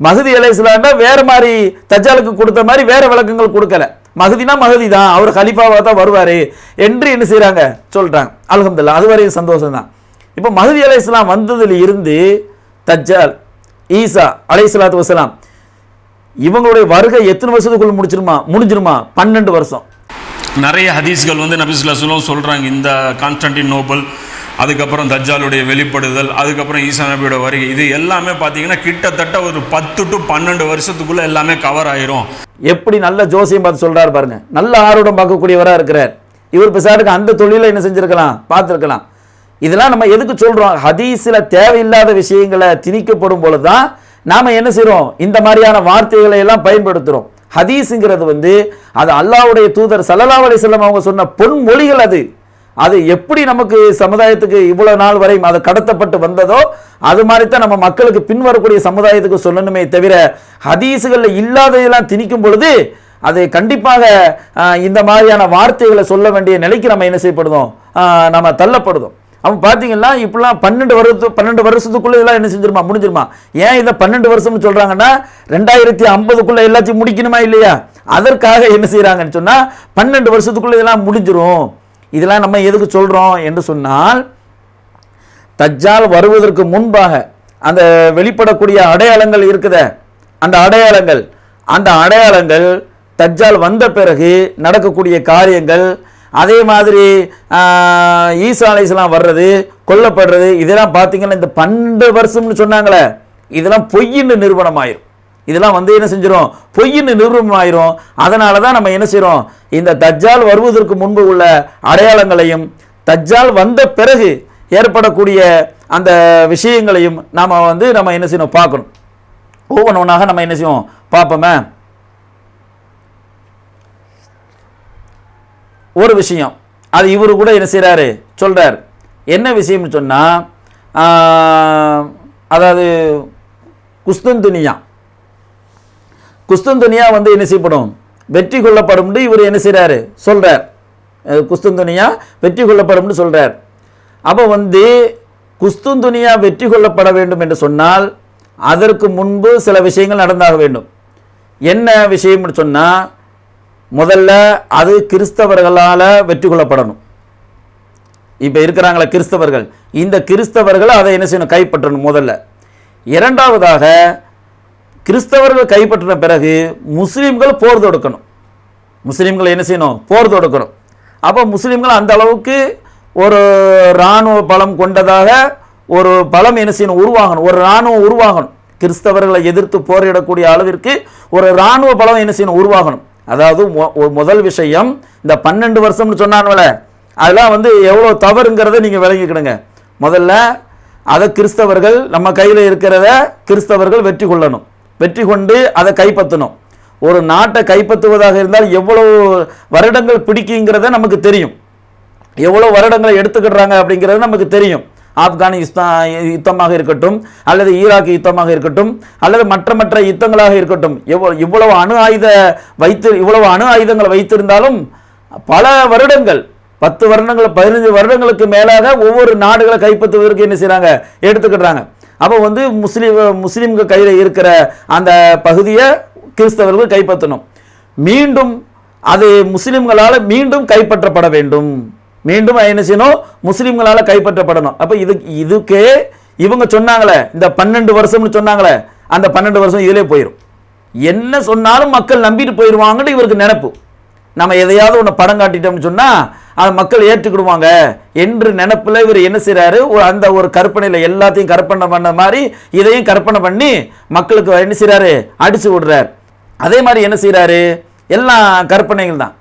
மஹதி அலைஹிஸ்ஸலாம்னா வேறு மாதிரி தஜ்ஜாலுக்கு கொடுத்த மாதிரி வேறு விளக்கங்கள் கொடுக்கல. மஹதினா மஹதி தான், அவர் கலிஃபாவாக தான் வருவார் என்று என்ன செய்கிறாங்க சொல்கிறாங்க. அல்ஹம்துலில்லாஹ், அது வரையும் சந்தோஷம் தான். இப்போ மஹதி அலைஹிஸ்ஸலாம் வந்ததில் இருந்து தஜ்ஜால், ஈசா அலைஹிஸ்ஸலாத்து வஸ்ஸலாம் இவங்களுடைய வருகை எத்தனை வருஷத்துக்குள்ள முடிஞ்சிருமா? 12 வருஷம். நிறைய ஹதீஸ்கள் வந்து நபி ஸல்லல்லாஹு அலைஹி வஸல்லம் சொல்கிறாங்க. இந்த கான்ஸ்டன்டினோபிள், அதுக்கப்புறம் தஜ்ஜாலுடைய வெளிப்படுதல், அதுக்கப்புறம் ஈசா நபியோட வருகை, இது எல்லாமே பார்த்தீங்கன்னா கிட்டத்தட்ட ஒரு 10 to 12 வருஷத்துக்குள்ளே எல்லாமே கவர் ஆயிரும். எப்படி நல்ல ஜோசியம் பார்த்து சொல்கிறாரு பாருங்க. நல்ல ஆர்வம் பார்க்கக்கூடியவராக இருக்கிறார். இவர் பிசாருக்கு அந்த தொழிலை என்ன செஞ்சுருக்கலாம், பார்த்துருக்கலாம். இதெல்லாம் நம்ம எதுக்கு சொல்கிறோம்? ஹதீஸில் தேவையில்லாத விஷயங்களை திணிக்கப்படும் பொழுது தான் நாம் என்ன செய்கிறோம், இந்த மாதிரியான வார்த்தைகளை எல்லாம் பயன்படுத்துகிறோம். ஹதீஸுங்கிறது வந்து அது அல்லாஹ்வுடைய தூதர் ஸல்லல்லாஹு அலைஹி வஸல்லம் அவங்க சொன்ன பொன்மொழிகள். அது எப்படி நமக்கு சமுதாயத்துக்கு இவ்வளவு நாள் வரை அது கடத்தப்பட்டு வந்ததோ அது மாதிரி தான் நம்ம மக்களுக்கு பின்வரக்கூடிய சமுதாயத்துக்கு சொல்லணுமே தவிர, ஹதீஸுகளில் இல்லாததெல்லாம் திணிக்கும் பொழுது அது கண்டிப்பாக இந்த மாதிரியான வார்த்தைகளை சொல்ல வேண்டிய நிலைக்கு நம்ம என்ன செய்யப்படுதோம், நம்ம தள்ளப்படுதோம். அவங்க பார்த்தீங்கன்னா இப்பெல்லாம் 12 வருஷத்துக்குள்ள இதெல்லாம் என்ன செஞ்சிருமா, முடிஞ்சிருமா? ஏன் இதை 12 வருஷம்னு சொல்றாங்கன்னா 2050க்குள்ள எல்லாத்தையும் முடிக்கணுமா இல்லையா? அதற்காக என்ன செய்யறாங்கன்னு சொன்னா 12 வருஷத்துக்குள்ள இதெல்லாம் முடிஞ்சிரும். இதெல்லாம் நம்ம எதுக்கு சொல்றோம் என்று சொன்னால், தஜ்ஜால் வருவதற்கு முன்பாக அந்த வெளிப்படக்கூடிய அடையாளங்கள் இருக்குத, அந்த அடையாளங்கள் தஜ்ஜால் வந்த பிறகு நடக்கக்கூடிய காரியங்கள், அதே மாதிரி ஈசா அலைஹிஸ்ஸலாம் வர்றது, கொல்லப்படுறது, இதெல்லாம் பார்த்தீங்கன்னா இந்த 12 வருஷம்னு சொன்னாங்களே, இதெல்லாம் பொய்யின்னு நிரூபணம் ஆயிரும். இதெல்லாம் வந்து என்ன செஞ்சிடும், பொய்யின்னு நிரூபணம் ஆயிரும். அதனால தான் நம்ம என்ன செய்கிறோம், இந்த தஜ்ஜால் வருவதற்கு முன்பு உள்ள அடையாளங்களையும் தஜ்ஜால் வந்த பிறகு ஏற்படக்கூடிய அந்த விஷயங்களையும் நாம் வந்து நம்ம என்ன செய்யணும், பார்க்கணும். ஒவ்வொன்றாக நம்ம என்ன செய்வோம் பார்ப்போமே. ஒரு விஷயம் அது இவரு கூட என்ன செய்கிறாரு சொல்கிறார். என்ன விஷயம்னு சொன்னால், அதாவது குஸ்துன்துனியா வந்து என்ன செய்யப்படும், வெற்றி கொள்ளப்படும். இவர் என்ன செய்கிறாரு சொல்கிறார், குஸ்துன்துனியா வெற்றி கொள்ளப்படும் சொல்கிறார். அப்போ வந்து குஸ்துன்துனியா வெற்றி கொள்ளப்பட வேண்டும் என்று சொன்னால் அதற்கு முன்பு சில விஷயங்கள் நடந்தாக வேண்டும். என்ன விஷயம்னு சொன்னால், முதல்ல அது கிறிஸ்தவர்களால் வெற்றி கொள்ளப்படணும். இப்போ இருக்கிறாங்களா கிறிஸ்தவர்கள், இந்த கிறிஸ்தவர்கள் அதை என்ன செய்யணும், கைப்பற்றணும் முதல்ல. இரண்டாவதாக கிறிஸ்தவர்கள் கைப்பற்றின பிறகு முஸ்லீம்கள் போர் தொடுக்கணும். முஸ்லீம்கள் என்ன செய்யணும், போர் தொடுக்கணும். அப்போ முஸ்லீம்கள் அந்த அளவுக்கு ஒரு இராணுவ பலம் கொண்டதாக ஒரு பலம் என்ன செய்யணும், உருவாகணும், ஒரு இராணுவம் உருவாகணும். கிறிஸ்தவர்களை எதிர்த்து போரிடக்கூடிய அளவிற்கு ஒரு இராணுவ பலம் என்ன செய்யணும், உருவாகணும். அதாவது முதல் விஷயம், இந்த 12 வருஷம்னு சொன்னாங்களே அதெல்லாம் வந்து எவ்வளோ தவறுங்கிறத நீங்கள் விளங்கிக்கிடுங்க. முதல்ல அதை கிறிஸ்தவர்கள் நம்ம கையில் இருக்கிறத கிறிஸ்தவர்கள் வெற்றி கொள்ளணும், வெற்றி கொண்டு அதை கைப்பற்றணும். ஒரு நாட்டை கைப்பற்றுவதாக இருந்தால் எவ்வளவு வருடங்கள் பிடிக்குங்கிறத நமக்கு தெரியும், எவ்வளோ வருடங்களை எடுத்துக்கிடுறாங்க அப்படிங்கிறது நமக்கு தெரியும். ஆப்கானிஸ்தான் யுத்தமாக இருக்கட்டும், அல்லது ஈராக் யுத்தமாக இருக்கட்டும், அல்லது மற்ற யுத்தங்களாக இருக்கட்டும், இவ்வளவு அணு ஆயுதங்களை வைத்திருந்தாலும் பல வருடங்கள், 10 வருடங்கள் 15 வருடங்களுக்கு மேலாக ஒவ்வொரு நாடுகளை கைப்பற்றுவதற்கு என்ன செய்கிறாங்க, எடுத்துக்கிடுறாங்க. அப்போ வந்து முஸ்லீம்கள் கையில் இருக்கிற அந்த பகுதியை கிறிஸ்தவர்கள் கைப்பற்றணும். மீண்டும் அது முஸ்லீம்களால் மீண்டும் கைப்பற்றப்பட வேண்டும், மீண்டும் என்ன செய்யணும், முஸ்லீம்களால் கைப்பற்றப்படணும். அப்போ இதுக்கே இவங்க சொன்னாங்களே, இந்த 12 வருஷம்னு சொன்னாங்களே, அந்த 12 வருஷம் இதிலே போயிடும். என்ன சொன்னாலும் மக்கள் நம்பிட்டு போயிடுவாங்கன்னு இவருக்கு நினைப்பு. நம்ம எதையாவது ஒன்று படம் காட்டிட்டோம்னு சொன்னால் அதை மக்கள் ஏற்றுக்கிடுவாங்க என்று நினைப்பில் இவர் என்ன செய்கிறாரு, அந்த ஒரு கற்பனையில் எல்லாத்தையும் கற்பனை பண்ண மாதிரி இதையும் கற்பனை பண்ணி மக்களுக்கு என்ன செய்கிறாரு, அடித்து விடுறார். அதே மாதிரி என்ன செய்கிறாரு, எல்லாம் கற்பனைகள் தான்.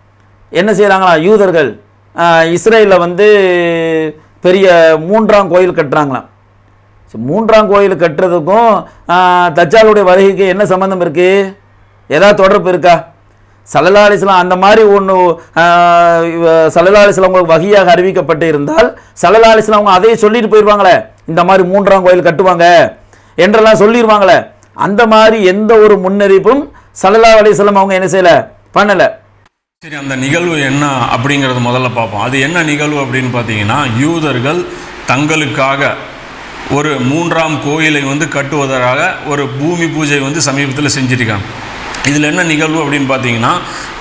என்ன செய்கிறாங்களா, யூதர்கள் இஸ்ரேலில் வந்து பெரிய 3ஆம் கோயில் கட்டுறாங்களாம். 3ஆம் கோயில் கட்டுறதுக்கும் தஜ்ஜாலுடைய வருகைக்கு என்ன சம்பந்தம் இருக்குது, ஏதாவது தொடர்பு இருக்கா? ஸல்லல்லாஹு அலைஹி வஸல்லம் அந்த மாதிரி ஒன்று ஸல்லல்லாஹு அலைஹி வஸல்லம் உங்களுக்கு வஹியாக அறிவிக்கப்பட்டு இருந்தால் ஸல்லல்லாஹு அலைஹி வஸல்லம் அவங்க அதையே சொல்லிட்டு போயிடுவாங்களே, இந்த மாதிரி 3ஆம் கோயில் கட்டுவாங்க என்றெல்லாம் சொல்லிடுவாங்களே. அந்த மாதிரி எந்த ஒரு முன்னறிவிப்பும் ஸல்லல்லாஹு அலைஹி வஸல்லம் அவங்க என்ன செய்யலை, பண்ணலை. சரி, அந்த நிகழ்வு என்ன அப்படிங்கிறது முதல்ல பார்ப்போம். அது என்ன நிகழ்வு அப்படின்னு பார்த்தீங்கன்னா, யூதர்கள் தங்களுக்காக ஒரு 3ஆம் கோயிலை கட்டுவதற்காக ஒரு பூமி பூஜை சமீபத்தில் செஞ்சுருக்காங்க. இதில் என்ன நிகழ்வு அப்படின்னு பார்த்தீங்கன்னா,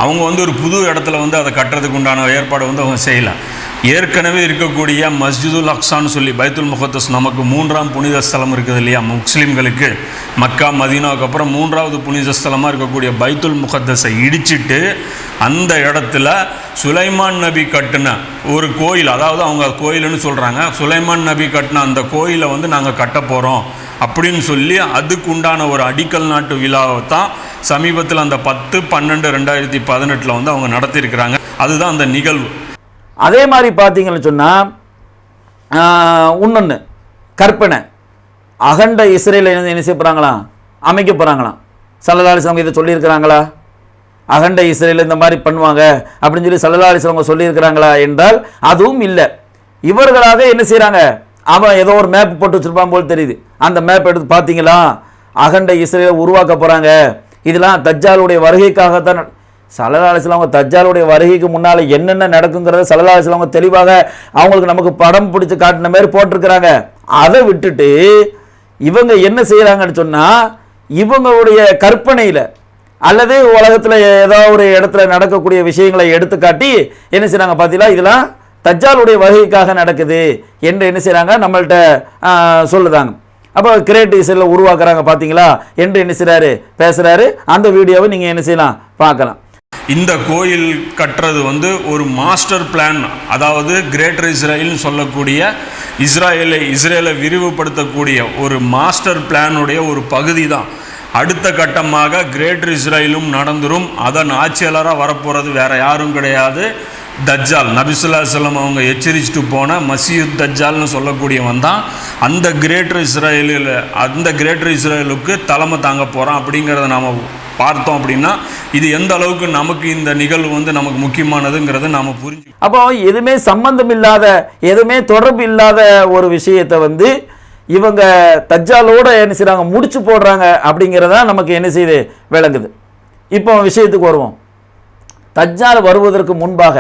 அவங்க ஒரு புது இடத்துல அதை கட்டுறதுக்கு உண்டான ஏற்பாடு அவங்க செய்யலை. ஏற்கனவே இருக்கக்கூடிய மஸ்ஜிதுல் அக்ஸான்னு சொல்லி பைத்துல் முகத்தஸ், நமக்கு 3ஆம் புனித ஸ்தலம் இருக்குது இல்லையா முஸ்லீம்களுக்கு, மக்கா மதீனாவுக்கு அப்புறம் 3ஆவது புனித ஸ்தலமாக இருக்கக்கூடிய பைத்துல் முகத்தஸை இடிச்சிட்டு அந்த இடத்துல சுலைமான் நபி கட்டின ஒரு கோயில், அதாவது அவங்க கோயில்னு சொல்கிறாங்க, சுலைமான் நபி கட்டின அந்த கோயிலை நாங்கள் கட்ட போகிறோம் அப்படின்னு சொல்லி அதுக்கு உண்டான ஒரு அடிக்கல் நாட்டு விழாவை தான் சமீபத்தில் அந்த 10/12/2018 அவங்க நடத்தியிருக்கிறாங்க. அதுதான் அந்த நிகழ்வு. அதே மாதிரி பார்த்தீங்கன்னு சொன்னால் இன்னொன்று கற்பனை, அகண்ட இஸ்ரேலை என்ன செய்ய போகிறாங்களாம், அமைக்க போகிறாங்களாம். ஸல்லல்லாஹு அலைஹி வஸல்லம் இதை சொல்லியிருக்கிறாங்களா? அகண்ட இஸ்ரேல் இந்த மாதிரி பண்ணுவாங்க அப்படின்னு சொல்லி ஸல்லல்லாஹு அலைஹி வஸல்லம் சொல்லியிருக்கிறாங்களா என்றால் அதுவும் இல்லை. இவர்களாக என்ன செய்கிறாங்க, அவன் ஏதோ ஒரு மேப் போட்டு வச்சுருப்பான் போல் தெரியுது. அந்த மேப் எடுத்து பார்த்தீங்களா, அகண்ட இஸ்ரேலை உருவாக்க போகிறாங்க, இதெல்லாம் தஜ்ஜாலுடைய வருகைக்காகத்தான். ஸல்லல்லாஹு அலைஹி வஸல்லம் தஜ்ஜாலுடைய வருகைக்கு முன்னால் என்னென்ன நடக்குங்கிறத ஸல்லல்லாஹு அலைஹி வஸல்லம் தெளிவாக அவங்களுக்கு நமக்கு படம் பிடிச்சி காட்டின மாதிரி போட்டிருக்கிறாங்க. அதை விட்டுட்டு இவங்க என்ன செய்கிறாங்கன்னு சொன்னால், இவங்களுடைய கற்பனையில் அல்லது உலகத்தில் ஏதோ ஒரு இடத்துல நடக்கக்கூடிய விஷயங்களை எடுத்து காட்டி என்ன செய்கிறாங்க பார்த்தீங்களா, இதெல்லாம் தஜ்ஜாலுடைய வருகைக்காக நடக்குது என்று என்ன செய்கிறாங்க நம்மள்கிட்ட சொல்லுதாங்க. அப்போ கிரேட் இஸ்ரேலை உருவாக்குறாங்க பார்த்தீங்களா என்று என்ன செய்கிறாரு பேசுகிறாரு. அந்த வீடியோவை நீங்கள் என்ன செய்யலாம் பார்க்கலாம். இந்த கோயில் கட்டுறது ஒரு மாஸ்டர் பிளான், அதாவது கிரேட்டர் இஸ்ரேல்னு சொல்லக்கூடிய இஸ்ரேலை விரிவுபடுத்தக்கூடிய ஒரு மாஸ்டர் பிளானுடைய ஒரு பகுதி தான். அடுத்த கட்டமாக கிரேட்டர் இஸ்ரேலும் நடந்துரும். அதன் ஆட்சியாளராக வரப்போகிறது வேற யாரும் கிடையாது, தஜ்ஜால். நபி ஸல்லல்லாஹு அலைஹி வஸல்லம் அவங்க எச்சரிச்சுட்டு போன மசீஹ் தஜ்ஜால்னு சொல்லக்கூடியவன் தான் அந்த கிரேட்டர் இஸ்ரேலுக்கு தலைமை தாங்க போகிறான். அப்படிங்கிறத நாம் பார்த்தோம் அப்படின்னா இது எந்த அளவுக்கு நமக்கு இந்த நிகழ்வு நமக்கு முக்கியமானதுங்கிறத நாம் புரிஞ்சு. அப்போ எதுவுமே சம்பந்தம் இல்லாத, எதுவுமே தொடர்பு இல்லாத ஒரு விஷயத்தை இவங்க தஜ்ஜாலோட என்ன செய்கிறாங்க, முடிச்சு போடுறாங்க. அப்படிங்கிறதா நமக்கு என்ன செய்யுது விளங்குது. இப்போ விஷயத்துக்கு வருவோம். தஜ்ஜால் வருவதற்கு முன்பாக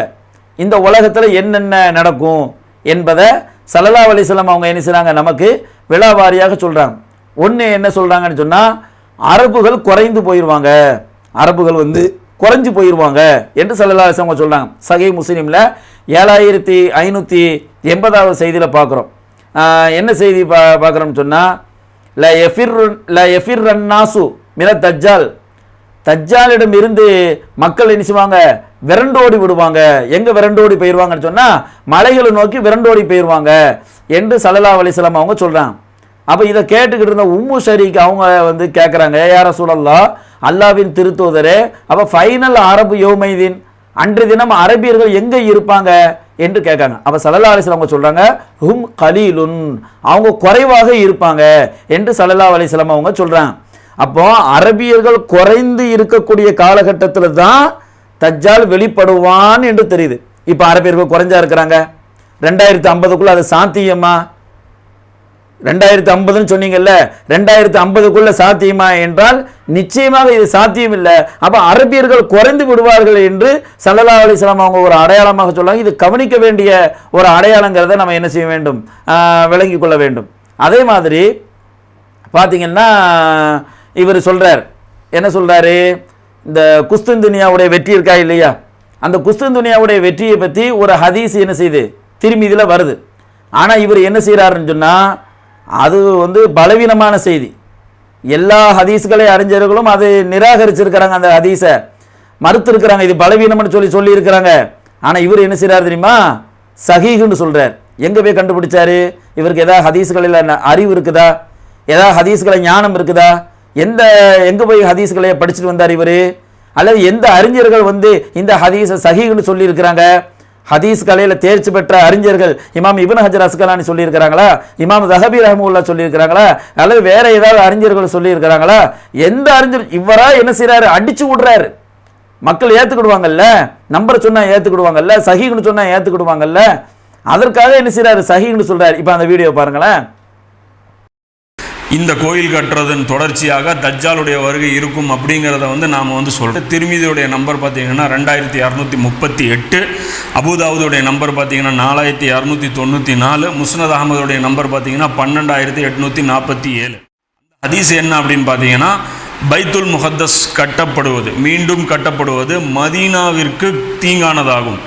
இந்த உலகத்தில் என்னென்ன நடக்கும் என்பதை ஸல்லல்லாஹு அலைஹி வஸல்லம் அவங்க என்ன செய்கிறாங்க நமக்கு விழாவாரியாக சொல்கிறாங்க. ஒன்று என்ன சொல்கிறாங்கன்னு சொன்னால், அரபுகள் குறைந்து போயிடுவாங்க, அரபுகள் குறைஞ்சு போயிடுவாங்க என்று ஸல்லல்லாஹு அலைஹி வஸல்லம் சொல்கிறாங்க. சஹீஹ் முஸ்லிமில் 7580வது செய்தியில் பார்க்குறோம். என்ன செய்தி பார்க்குறோம்னு சொன்னால், ல எஃபிர்ரன்னாசு மின தஜ்ஜால், தஜ்ஜாலிடம் இருந்து மக்கள் என்ன செய்வாங்க, விரண்டோடி விடுவாங்க. எங்கே விரண்டோடி போயிடுவாங்கன்னு சொன்னால், மலைகளை நோக்கி விரண்டோடி போயிடுவாங்க என்று ஸல்லல்லாஹு அலைஹி வஸல்லம் அவங்க சொல்கிறாங்க. அப்போ இதை கேட்டுக்கிட்டு இருந்த உம்மு ஷரீக் அவங்க கேட்குறாங்க, யா ரசூலல்லாஹ், அல்லாஹ்வின் திருத்தூதரே, அப்போ ஃபைனல் அரபு யௌமைதீன், அன்றைய தினம் அரபியர்கள் எங்கே இருப்பாங்க என்று கேட்காங்க. அப்போ ஸல்லல்லாஹு அலைஹி வஸல்லம் சொல்கிறாங்க, ஹும் கலீலுன், அவங்க குறைவாக இருப்பாங்க என்று ஸல்லல்லாஹு அலைஹி வஸல்லம் அவங்க சொல்கிறாங்க. அப்போ அரபியர்கள் குறைந்து இருக்கக்கூடிய காலகட்டத்தில் தான் தஜ்ஜால் வெளிப்படுவான் என்று தெரியுது. இப்போ அரபியர்கள் குறைஞ்சா இருக்கிறாங்க. 2050க்குள்ள அது சாத்தியமா? 2050ன்னு சொன்னீங்கல்ல, 2050க்குள்ள சாத்தியமா என்றால் நிச்சயமாக இது சாத்தியம் இல்லை. அப்போ அரபியர்கள் குறைந்து விடுவார்கள் என்று ஸல்லல்லாஹு அலைஹி வஸல்லம் அவங்க ஒரு அடையாளமாக சொல்றாங்க. இது கவனிக்க வேண்டிய ஒரு அடையாளங்கிறத நம்ம என்ன செய்ய வேண்டும், விளங்கி கொள்ள வேண்டும். அதே மாதிரி பார்த்தீங்கன்னா இவர் சொல்றார், என்ன சொல்றாரு, இந்த குஸ்துன்துனியாவுடைய வெற்றி இருக்கா இல்லையா, அந்த குஸ்துன்துனியாவுடைய வெற்றியை பற்றி ஒரு ஹதீஸ் என்ன செய்யுது திருமீதியில் வருது. ஆனால் இவர் என்ன செய்கிறாருன்னு சொன்னால், அது பலவீனமான செய்தி. எல்லா ஹதீஸ்களை அறிஞர்களும் அது நிராகரிச்சிருக்கிறாங்க, அந்த ஹதீஸை மறுத்திருக்கிறாங்க, இது பலவீனம்னு சொல்லி இருக்கிறாங்க. ஆனால் இவர் என்ன செய்கிறார் தெரியுமா, சஹீஹ்னு சொல்கிறார். எங்கே போய் கண்டுபிடிச்சாரு? இவருக்கு ஏதாவது ஹதீஸ்களில் அறிவு இருக்குதா, ஏதாவது ஹதீஸ்களை ஞானம் இருக்குதா, எங்கே போய் ஹதீஸ்களை படிச்சுட்டு வந்தார் இவர், அல்லது எந்த அறிஞர்கள் இந்த ஹதீஸை சஹீஹ்னு சொல்லியிருக்கிறாங்க? ஹதீஸ் கலையில் தேர்ச்சி பெற்ற அறிஞர்கள் இமாம் இப்னு ஹஜர் அஸ்கலானி சொல்லியிருக்கிறாங்களா, இமாம் ஸஹபி ரஹ்மத்துல்லாஹி சொல்லியிருக்கிறாங்களா, அல்லது வேற ஏதாவது அறிஞர்கள் சொல்லியிருக்கிறாங்களா? எந்த அறிஞர் இவரா என்ன செய்யறாரு, அடிச்சு விடுறாரு. மக்கள் ஏற்றுக்கிடுவாங்கல்ல, நம்பர் சொன்னா ஏற்றுக்கிடுவாங்கல்ல, சஹீஹ்னு சொன்னா ஏற்றுக்கிடுவாங்கல்ல, அதற்காக என்ன செய்யறாரு, சஹீஹ்னு சொல்றாரு. இப்போ அந்த வீடியோ பாருங்களேன். இந்த கோயில் கட்டுறதன் தொடர்ச்சியாக தஜ்ஜாலுடைய வருகை இருக்கும் அப்படிங்கிறத வந்து நாம் வந்து சொல்கிறோம். திருமிதியுடைய நம்பர் பார்த்தீங்கன்னா 2638, அபுதாவுடைய நம்பர் பார்த்தீங்கன்னா 4294, முஸ்னத் அகமதுடைய நம்பர் பார்த்தீங்கன்னா 12847. ஹதீஸ் என்ன அப்படின்னு பார்த்தீங்கன்னா, பைத்துல் முகத்தஸ் கட்டப்படுவது, மீண்டும் கட்டப்படுவது மதீனாவிற்கு தீங்கானதாகும்.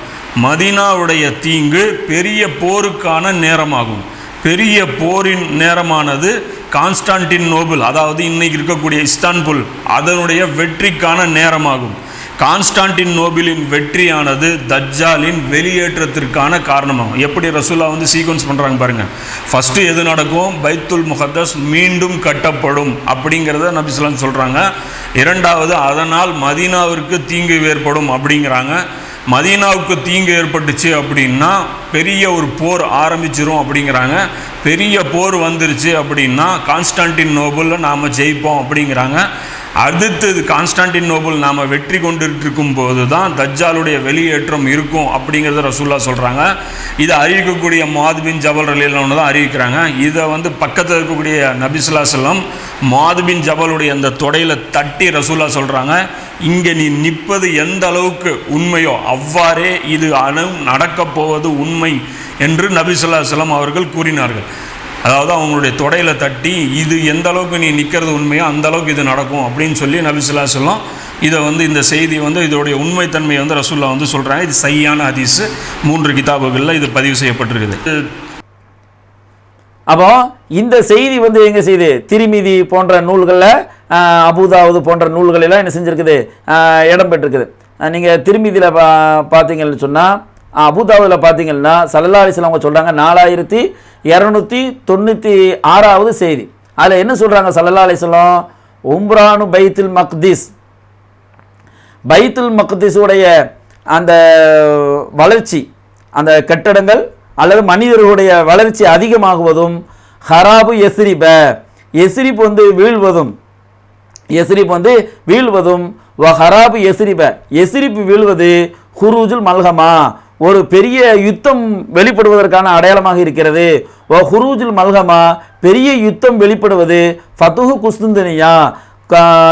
மதீனாவுடைய தீங்கு பெரிய போருக்கான நேரமாகும். பெரிய போரின் நேரமானது கான்ஸ்டான்டினோபிள், அதாவது இன்னைக்கு இருக்கக்கூடிய இஸ்தான்புல், அதனுடைய வெற்றிக்கான நேரமாகும். கான்ஸ்டான்டினோபிளின் வெற்றியானது தஜ்ஜாலின் வெளியேற்றத்திற்கான காரணமாகும். எப்படி ரசூலா வந்து சீக்வன்ஸ் பண்ணுறாங்க பாருங்கள். ஃபஸ்ட்டு எது நடக்கும்? பைத்துல் முகத்தஸ் மீண்டும் கட்டப்படும் அப்படிங்கிறத நபி ஸல்லல்லாஹு அலைஹி வஸல்லம் சொல்கிறாங்க. இரண்டாவது, அதனால் மதீனாவிற்கு தீங்கு ஏற்படும் அப்படிங்கிறாங்க. மதீனாவுக்கு தீங்கு ஏற்பட்டுச்சு அப்படின்னா பெரிய ஒரு போர் ஆரம்பிச்சிரும் அப்படிங்கிறாங்க. பெரிய போர் வந்துருச்சு அப்படின்னா கான்ஸ்டான்டினோபிளில் நாம் ஜெயிப்போம் அப்படிங்கிறாங்க. அடுத்தது கான்ஸ்டான்டினோபிள் நாம் வெற்றி கொண்டுட்டு இருக்கும் போது தான் தஜ்ஜாலுடைய வெளியேற்றம் இருக்கும் அப்படிங்கிறத ரசூல்லா சொல்கிறாங்க. இதை அறிவிக்கக்கூடிய முஆத் பின் ஜபல் ரலியல்லாஹு அன்ஹு தான் அறிவிக்கிறாங்க. இதை வந்து பக்கத்தில் இருக்கக்கூடிய நபி ஸல்லல்லாஹு அலைஹி வஸல்லம் முஆத் பின் ஜபலுடைய அந்த தொடையில் தட்டி ரசூல்லா சொல்கிறாங்க, இங்கே நீ நிற்பது எந்த அளவுக்கு உண்மையோ அவ்வாறே இது நடக்கப் போவது உண்மை என்று நபி ஸல்லல்லாஹு அலைஹி வஸல்லம் அவர்கள் கூறினார்கள். அதாவது அவங்களுடைய தொடையில் தட்டி, இது எந்த அளவுக்கு நீ நிற்கிறது உண்மையோ அந்த அளவுக்கு இது நடக்கும் அப்படின்னு சொல்லி நபி ஸல்லல்லாஹு அலைஹி வஸல்லம் இதை வந்து இந்த செய்தி வந்து இதோடைய உண்மைத்தன்மையை வந்து ரசூல்லா வந்து சொல்கிறாங்க. இது சஹீஹான ஹதீஸ், 3 கிதாபுகளில் இது பதிவு செய்யப்பட்டிருக்குது. அப்போ இந்த செய்தி வந்து எங்க செய்தி? திரிமிதி போன்ற நூல்களில், அபூதாவுது போன்ற நூல்களெல்லாம் என்ன செஞ்சுருக்குது? இடம் பெற்றிருக்குது. நீங்கள் திருமிதியில் பார்த்தீங்கன்னு சொன்னால், அபூதாவுதில் பார்த்தீங்கன்னா ஸல்லல்லாஹு அலைஹி வஸல்லம் அவங்க சொல்கிறாங்க 4296வது செய்தி. அதில் என்ன சொல்கிறாங்க ஸல்லல்லாஹு அலைஹி வஸல்லம்? உம்ரானு பைத்துல் மக்திஸ், பைத்துல் மக்திஸுடைய அந்த வளர்ச்சி, அந்த கட்டடங்கள் அல்லது மனிதர்களுடைய வளர்ச்சி அதிகமாகுவதும், ஹராபு எஸ்ரிப, எஸ்ரிப் வந்து வீழ்வதும், எஸ்ரிப் வந்து வீழ்வதும், ஹராபு எஸ்ரிப, எஸ்ரிப் வீழ்வது, ஹுரூஜுல் மல்ஹமா, ஒரு பெரிய யுத்தம் வெளிப்படுவதற்கான அடையாளமாக இருக்கிறது. ஹுரூஜுல் மல்ஹமா, பெரிய யுத்தம் வெளிப்படுவது, ஃபதுஹு குஸ்துந்தனியா,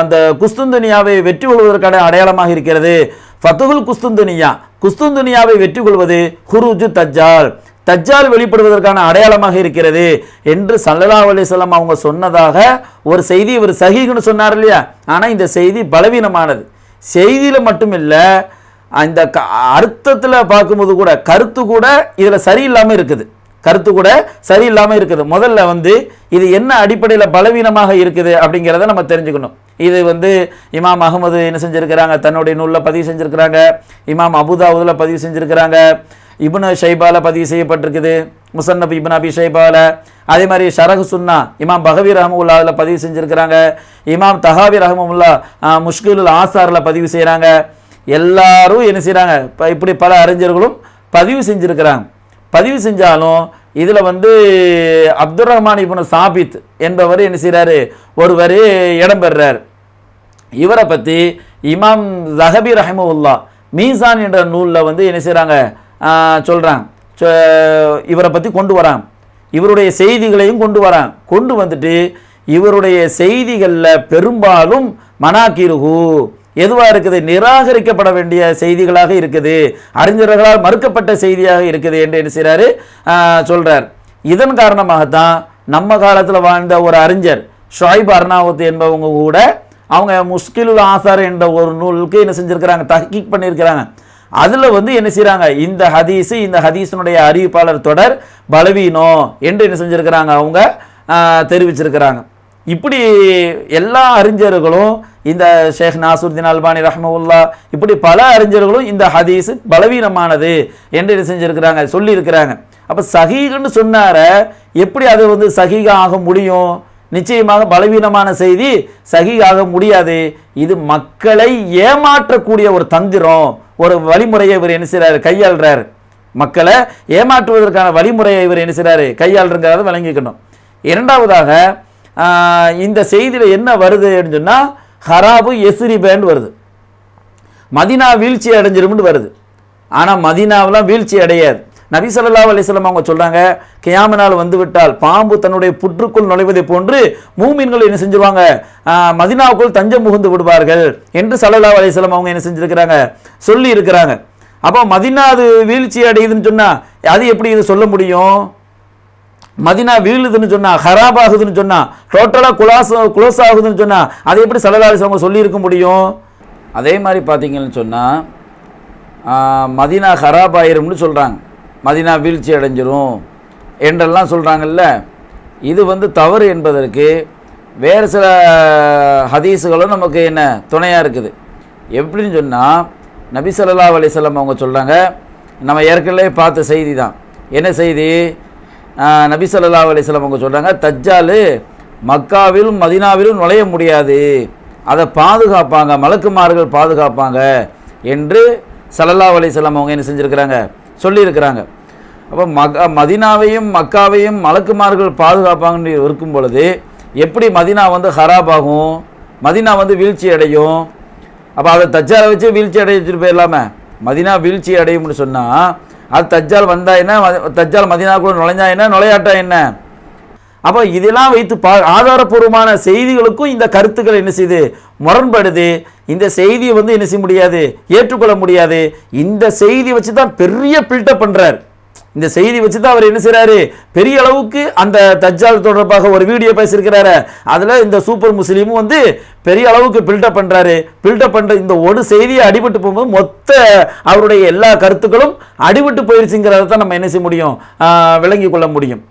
அந்த குஸ்துந்தனியாவை வெற்றி கொள்வதற்கான அடையாளமாக இருக்கிறது. ஃபதுஹுல் குஸ்துந்தனியா, குஸ்துந்தனியாவை வெற்றி கொள்வது, ஹுரூஜு தஜ்ஜால், தஜ்ஜால் வெளிப்படுவதற்கான அடையாளமாக இருக்கிறது என்று ஸல்லல்லாஹு அலைஹி வஸல்லம் அவங்க சொன்னதாக ஒரு செய்தி இவர் சஹீஹ்னு சொன்னார் இல்லையா? ஆனால் இந்த செய்தி பலவீனமானது. செய்தியில் மட்டும் இல்லை, அந்த அர்த்தத்தில் பார்க்கும்போது கூட கருத்து கூட இதில் சரியில்லாமல் இருக்குது. கருத்து கூட சரியில்லாமல் இருக்குது. முதல்ல வந்து இது என்ன அடிப்படையில் பலவீனமாக இருக்குது அப்படிங்கிறத நம்ம தெரிஞ்சுக்கணும். இது வந்து இமாம் அகமது என்ன செஞ்சுருக்கிறாங்க? தன்னுடைய நூலில் பதிவு செஞ்சுருக்கிறாங்க. இமாம் அபூதாவுதில் பதிவு செஞ்சுருக்கிறாங்க. இப்னு ஷைபால பதிவு செய்யப்பட்டிருக்குது, முஸன்னஃப் இப்னு அபி ஷைபால. அதே மாதிரி ஷரஹ் சுன்னா இமாம் பகவி ரஹ்மத்துல்லாஹி அதில் பதிவு செஞ்சுருக்கிறாங்க. இமாம் தஹாவி ரஹ்மத்துல்லாஹ் முஷ்கிலுல் ஆசாரில் பதிவு செய்கிறாங்க. எல்லாரும் என்ன செய்கிறாங்க? இப்படி பல அறிஞர்களும் பதிவு செஞ்சுருக்கிறாங்க. பதிவு செஞ்சாலும் இதில் வந்து அப்துர் ரஹ்மான் இப்னு சாபித் என்பவர் என்ன செய்கிறாரு? ஒருவர் இடம்பெறார். இவரை பற்றி இமாம் ஸஹபி ரஹ்மத்துல்லாஹ் மீசான் என்ற நூலில் வந்து என்ன செய்கிறாங்க? சொல்கிறாங்க. இவரை பற்றி கொண்டு வராங்க. இவருடைய செய்திகளையும் கொண்டு வராங்க. கொண்டு வந்துட்டு இவருடைய செய்திகளில் பெரும்பாலும் மனாக்கிருஹு எதுவாக இருக்குது? நிராகரிக்கப்பட வேண்டிய செய்திகளாக இருக்குது, அறிஞர்களால் மறுக்கப்பட்ட செய்தியாக இருக்குது என்று என்ன செய்கிறாரு? சொல்கிறார். இதன் காரணமாகத்தான் நம்ம காலத்தில் வாழ்ந்த ஒரு அறிஞர் ஷுஐப் அர்னாவுத் என்பவங்க கூட அவங்க முஷ்கிலுல் ஆசார் என்ற ஒரு நூலுக்கு என்ன செஞ்சுருக்கிறாங்க? தஹ்கீக் பண்ணியிருக்கிறாங்க. அதில் வந்து என்ன செய்கிறாங்க? இந்த ஹதீஸு, இந்த ஹதீஸினுடைய அறிவிப்பாளர் தொடர் பலவீனம் என்று என்ன செஞ்சுருக்கிறாங்க? அவங்க தெரிவிச்சிருக்கிறாங்க. இப்படி எல்லா அறிஞர்களும், இந்த ஷேக் நாசருத்தீன் அல்பானி ரஹ்மத்துல்லாஹ், இப்படி பல அறிஞர்களும் இந்த ஹதீஸ் பலவீனமானது என்று என்ன செஞ்சுருக்கிறாங்க? சொல்லியிருக்கிறாங்க. அப்போ சஹீஹ்னு சொன்னார எப்படி அது வந்து சஹீஹ் ஆக முடியும்? நிச்சயமாக பலவீனமான செய்தி சஹீஹ் ஆக முடியாது. இது மக்களை ஏமாற்றக்கூடிய ஒரு தந்திரம், ஒரு வழிமுறையை இவர் என்ன செய்கிறாரு? கையாளுறாரு. மக்களை ஏமாற்றுவதற்கான வழிமுறையை இவர் என்ன செய்கிறாரு? கையாளுங்கிறத விளங்கிக்கணும். இரண்டாவதாக இந்த செய்தியில் என்ன வருது அப்படின்னு சொன்னால், ஹராபு எஸ்ரிபேன்னு வருது. மதீனா வீழ்ச்சி அடைஞ்சிரும்னு வருது. ஆனால் மதீனாவெலாம் வீழ்ச்சி அடையாது. நபி ஸல்லல்லாஹு அலைஹி வஸல்லம் அவங்க சொல்றாங்க, கியாம நாள் வந்து விட்டால் பாம்பு தன்னுடைய புற்றுக்குள் நுழைவதை போன்று மூமின்கள் என்ன செஞ்சிருவாங்க, மதீனாவுக்குள் தஞ்சம் புகுந்து விடுவார்கள் என்று ஸல்லல்லாஹு அலைஹி வஸல்லம் அவங்க என்ன செஞ்சிருக்கிறாங்க, சொல்லி இருக்கிறாங்க. அப்போ மதீனா அது வீழ்ச்சி அடையுதுன்னு சொன்னா அது எப்படி இது சொல்ல முடியும்? மதீனா வீழுதுன்னு சொன்னா, ஹராப் ஆகுதுன்னு சொன்னா, டோட்டலா குலோஸ் ஆகுதுன்னு சொன்னா அதை எப்படி ஸல்லல்லாஹு அலைஹி வஸல்லம் சொல்லி இருக்க முடியும்? அதே மாதிரி பார்த்தீங்கன்னு சொன்னா மதீனா ஹராப் ஆயிரும்னு சொல்றாங்க, மதீனா வீழ்ச்சி அடைஞ்சிரும் என்றெல்லாம் சொல்றாங்கல்ல. இது வந்து தவறு என்பதற்கு வேறு சில ஹதீஸுகளும் நமக்கு என்ன துணையாக இருக்குது. எப்படின்னு சொன்னால் நபி ஸல்லல்லாஹு அலைஹி வஸல்லம் அவங்க சொல்கிறாங்க, நம்ம ஏற்கனவே பார்த்த செய்தி தான். என்ன செய்தி? நபி ஸல்லல்லாஹு அலைஹி வஸல்லம் அவங்க சொல்கிறாங்க, தஜ்ஜால் மக்காவிலும் மதீனாவிலும் நுழைய முடியாது, அதை பாதுகாப்பாங்க, மலக்குமார்கள் பாதுகாப்பாங்க என்று ஸல்லல்லாஹு அலைஹி வஸல்லம் அவங்க என்ன செஞ்சுருக்கிறாங்க, சொல்லியிருக்கிறாங்க. அப்போ மதீனாவையும் மக்காவையும் மலக்குமார்கள் பாதுகாப்பாங்கன்னு இருக்கும் பொழுது எப்படி மதீனா வந்து ஹராப் ஆகும், மதீனா வந்து வீழ்ச்சி அடையும்? அப்போ அதை தஜ்ஜாலை வச்சு வீழ்ச்சி அடைய வச்சுட்டு போயிடலாமே. மதீனா வீழ்ச்சி அடையும்னு சொன்னால் அது தஜ்ஜால் வந்தா என்ன, தஜ்ஜால் மதீனாக்குள்ள நுழைஞ்சா என்ன, நுழையாட்டா என்ன? அப்போ இதெல்லாம் வைத்து ஆதாரபூர்வமான செய்திகளுக்கும் இந்த கருத்துக்கள் என்ன செய்யுது, முரண்படுது. இந்த செய்தியை வந்து என்ன செய்ய முடியாது, ஏற்றுக்கொள்ள முடியாது. இந்த செய்தி வச்சு தான் பெரிய பில்டப் பண்ணுறார். இந்த செய்தி வச்சு தான் அவர் என்ன செய்கிறாரு, பெரிய அளவுக்கு அந்த தஜ்ஜால் தொடர்பாக ஒரு வீடியோ பேசியிருக்கிறாரு. அதில் இந்த சூப்பர் முஸ்லீமும் வந்து பெரிய அளவுக்கு பில்டப் பண்ணுறாரு. பில்டப் பண்ணுற இந்த ஒரு செய்தியை அடிபட்டு போகும்போது மொத்த அவருடைய எல்லா கருத்துக்களும் அடிபட்டு போயிடுச்சுங்கிறத தான் நம்ம என்ன செய்ய முடியும், விளங்கி கொள்ள முடியும்.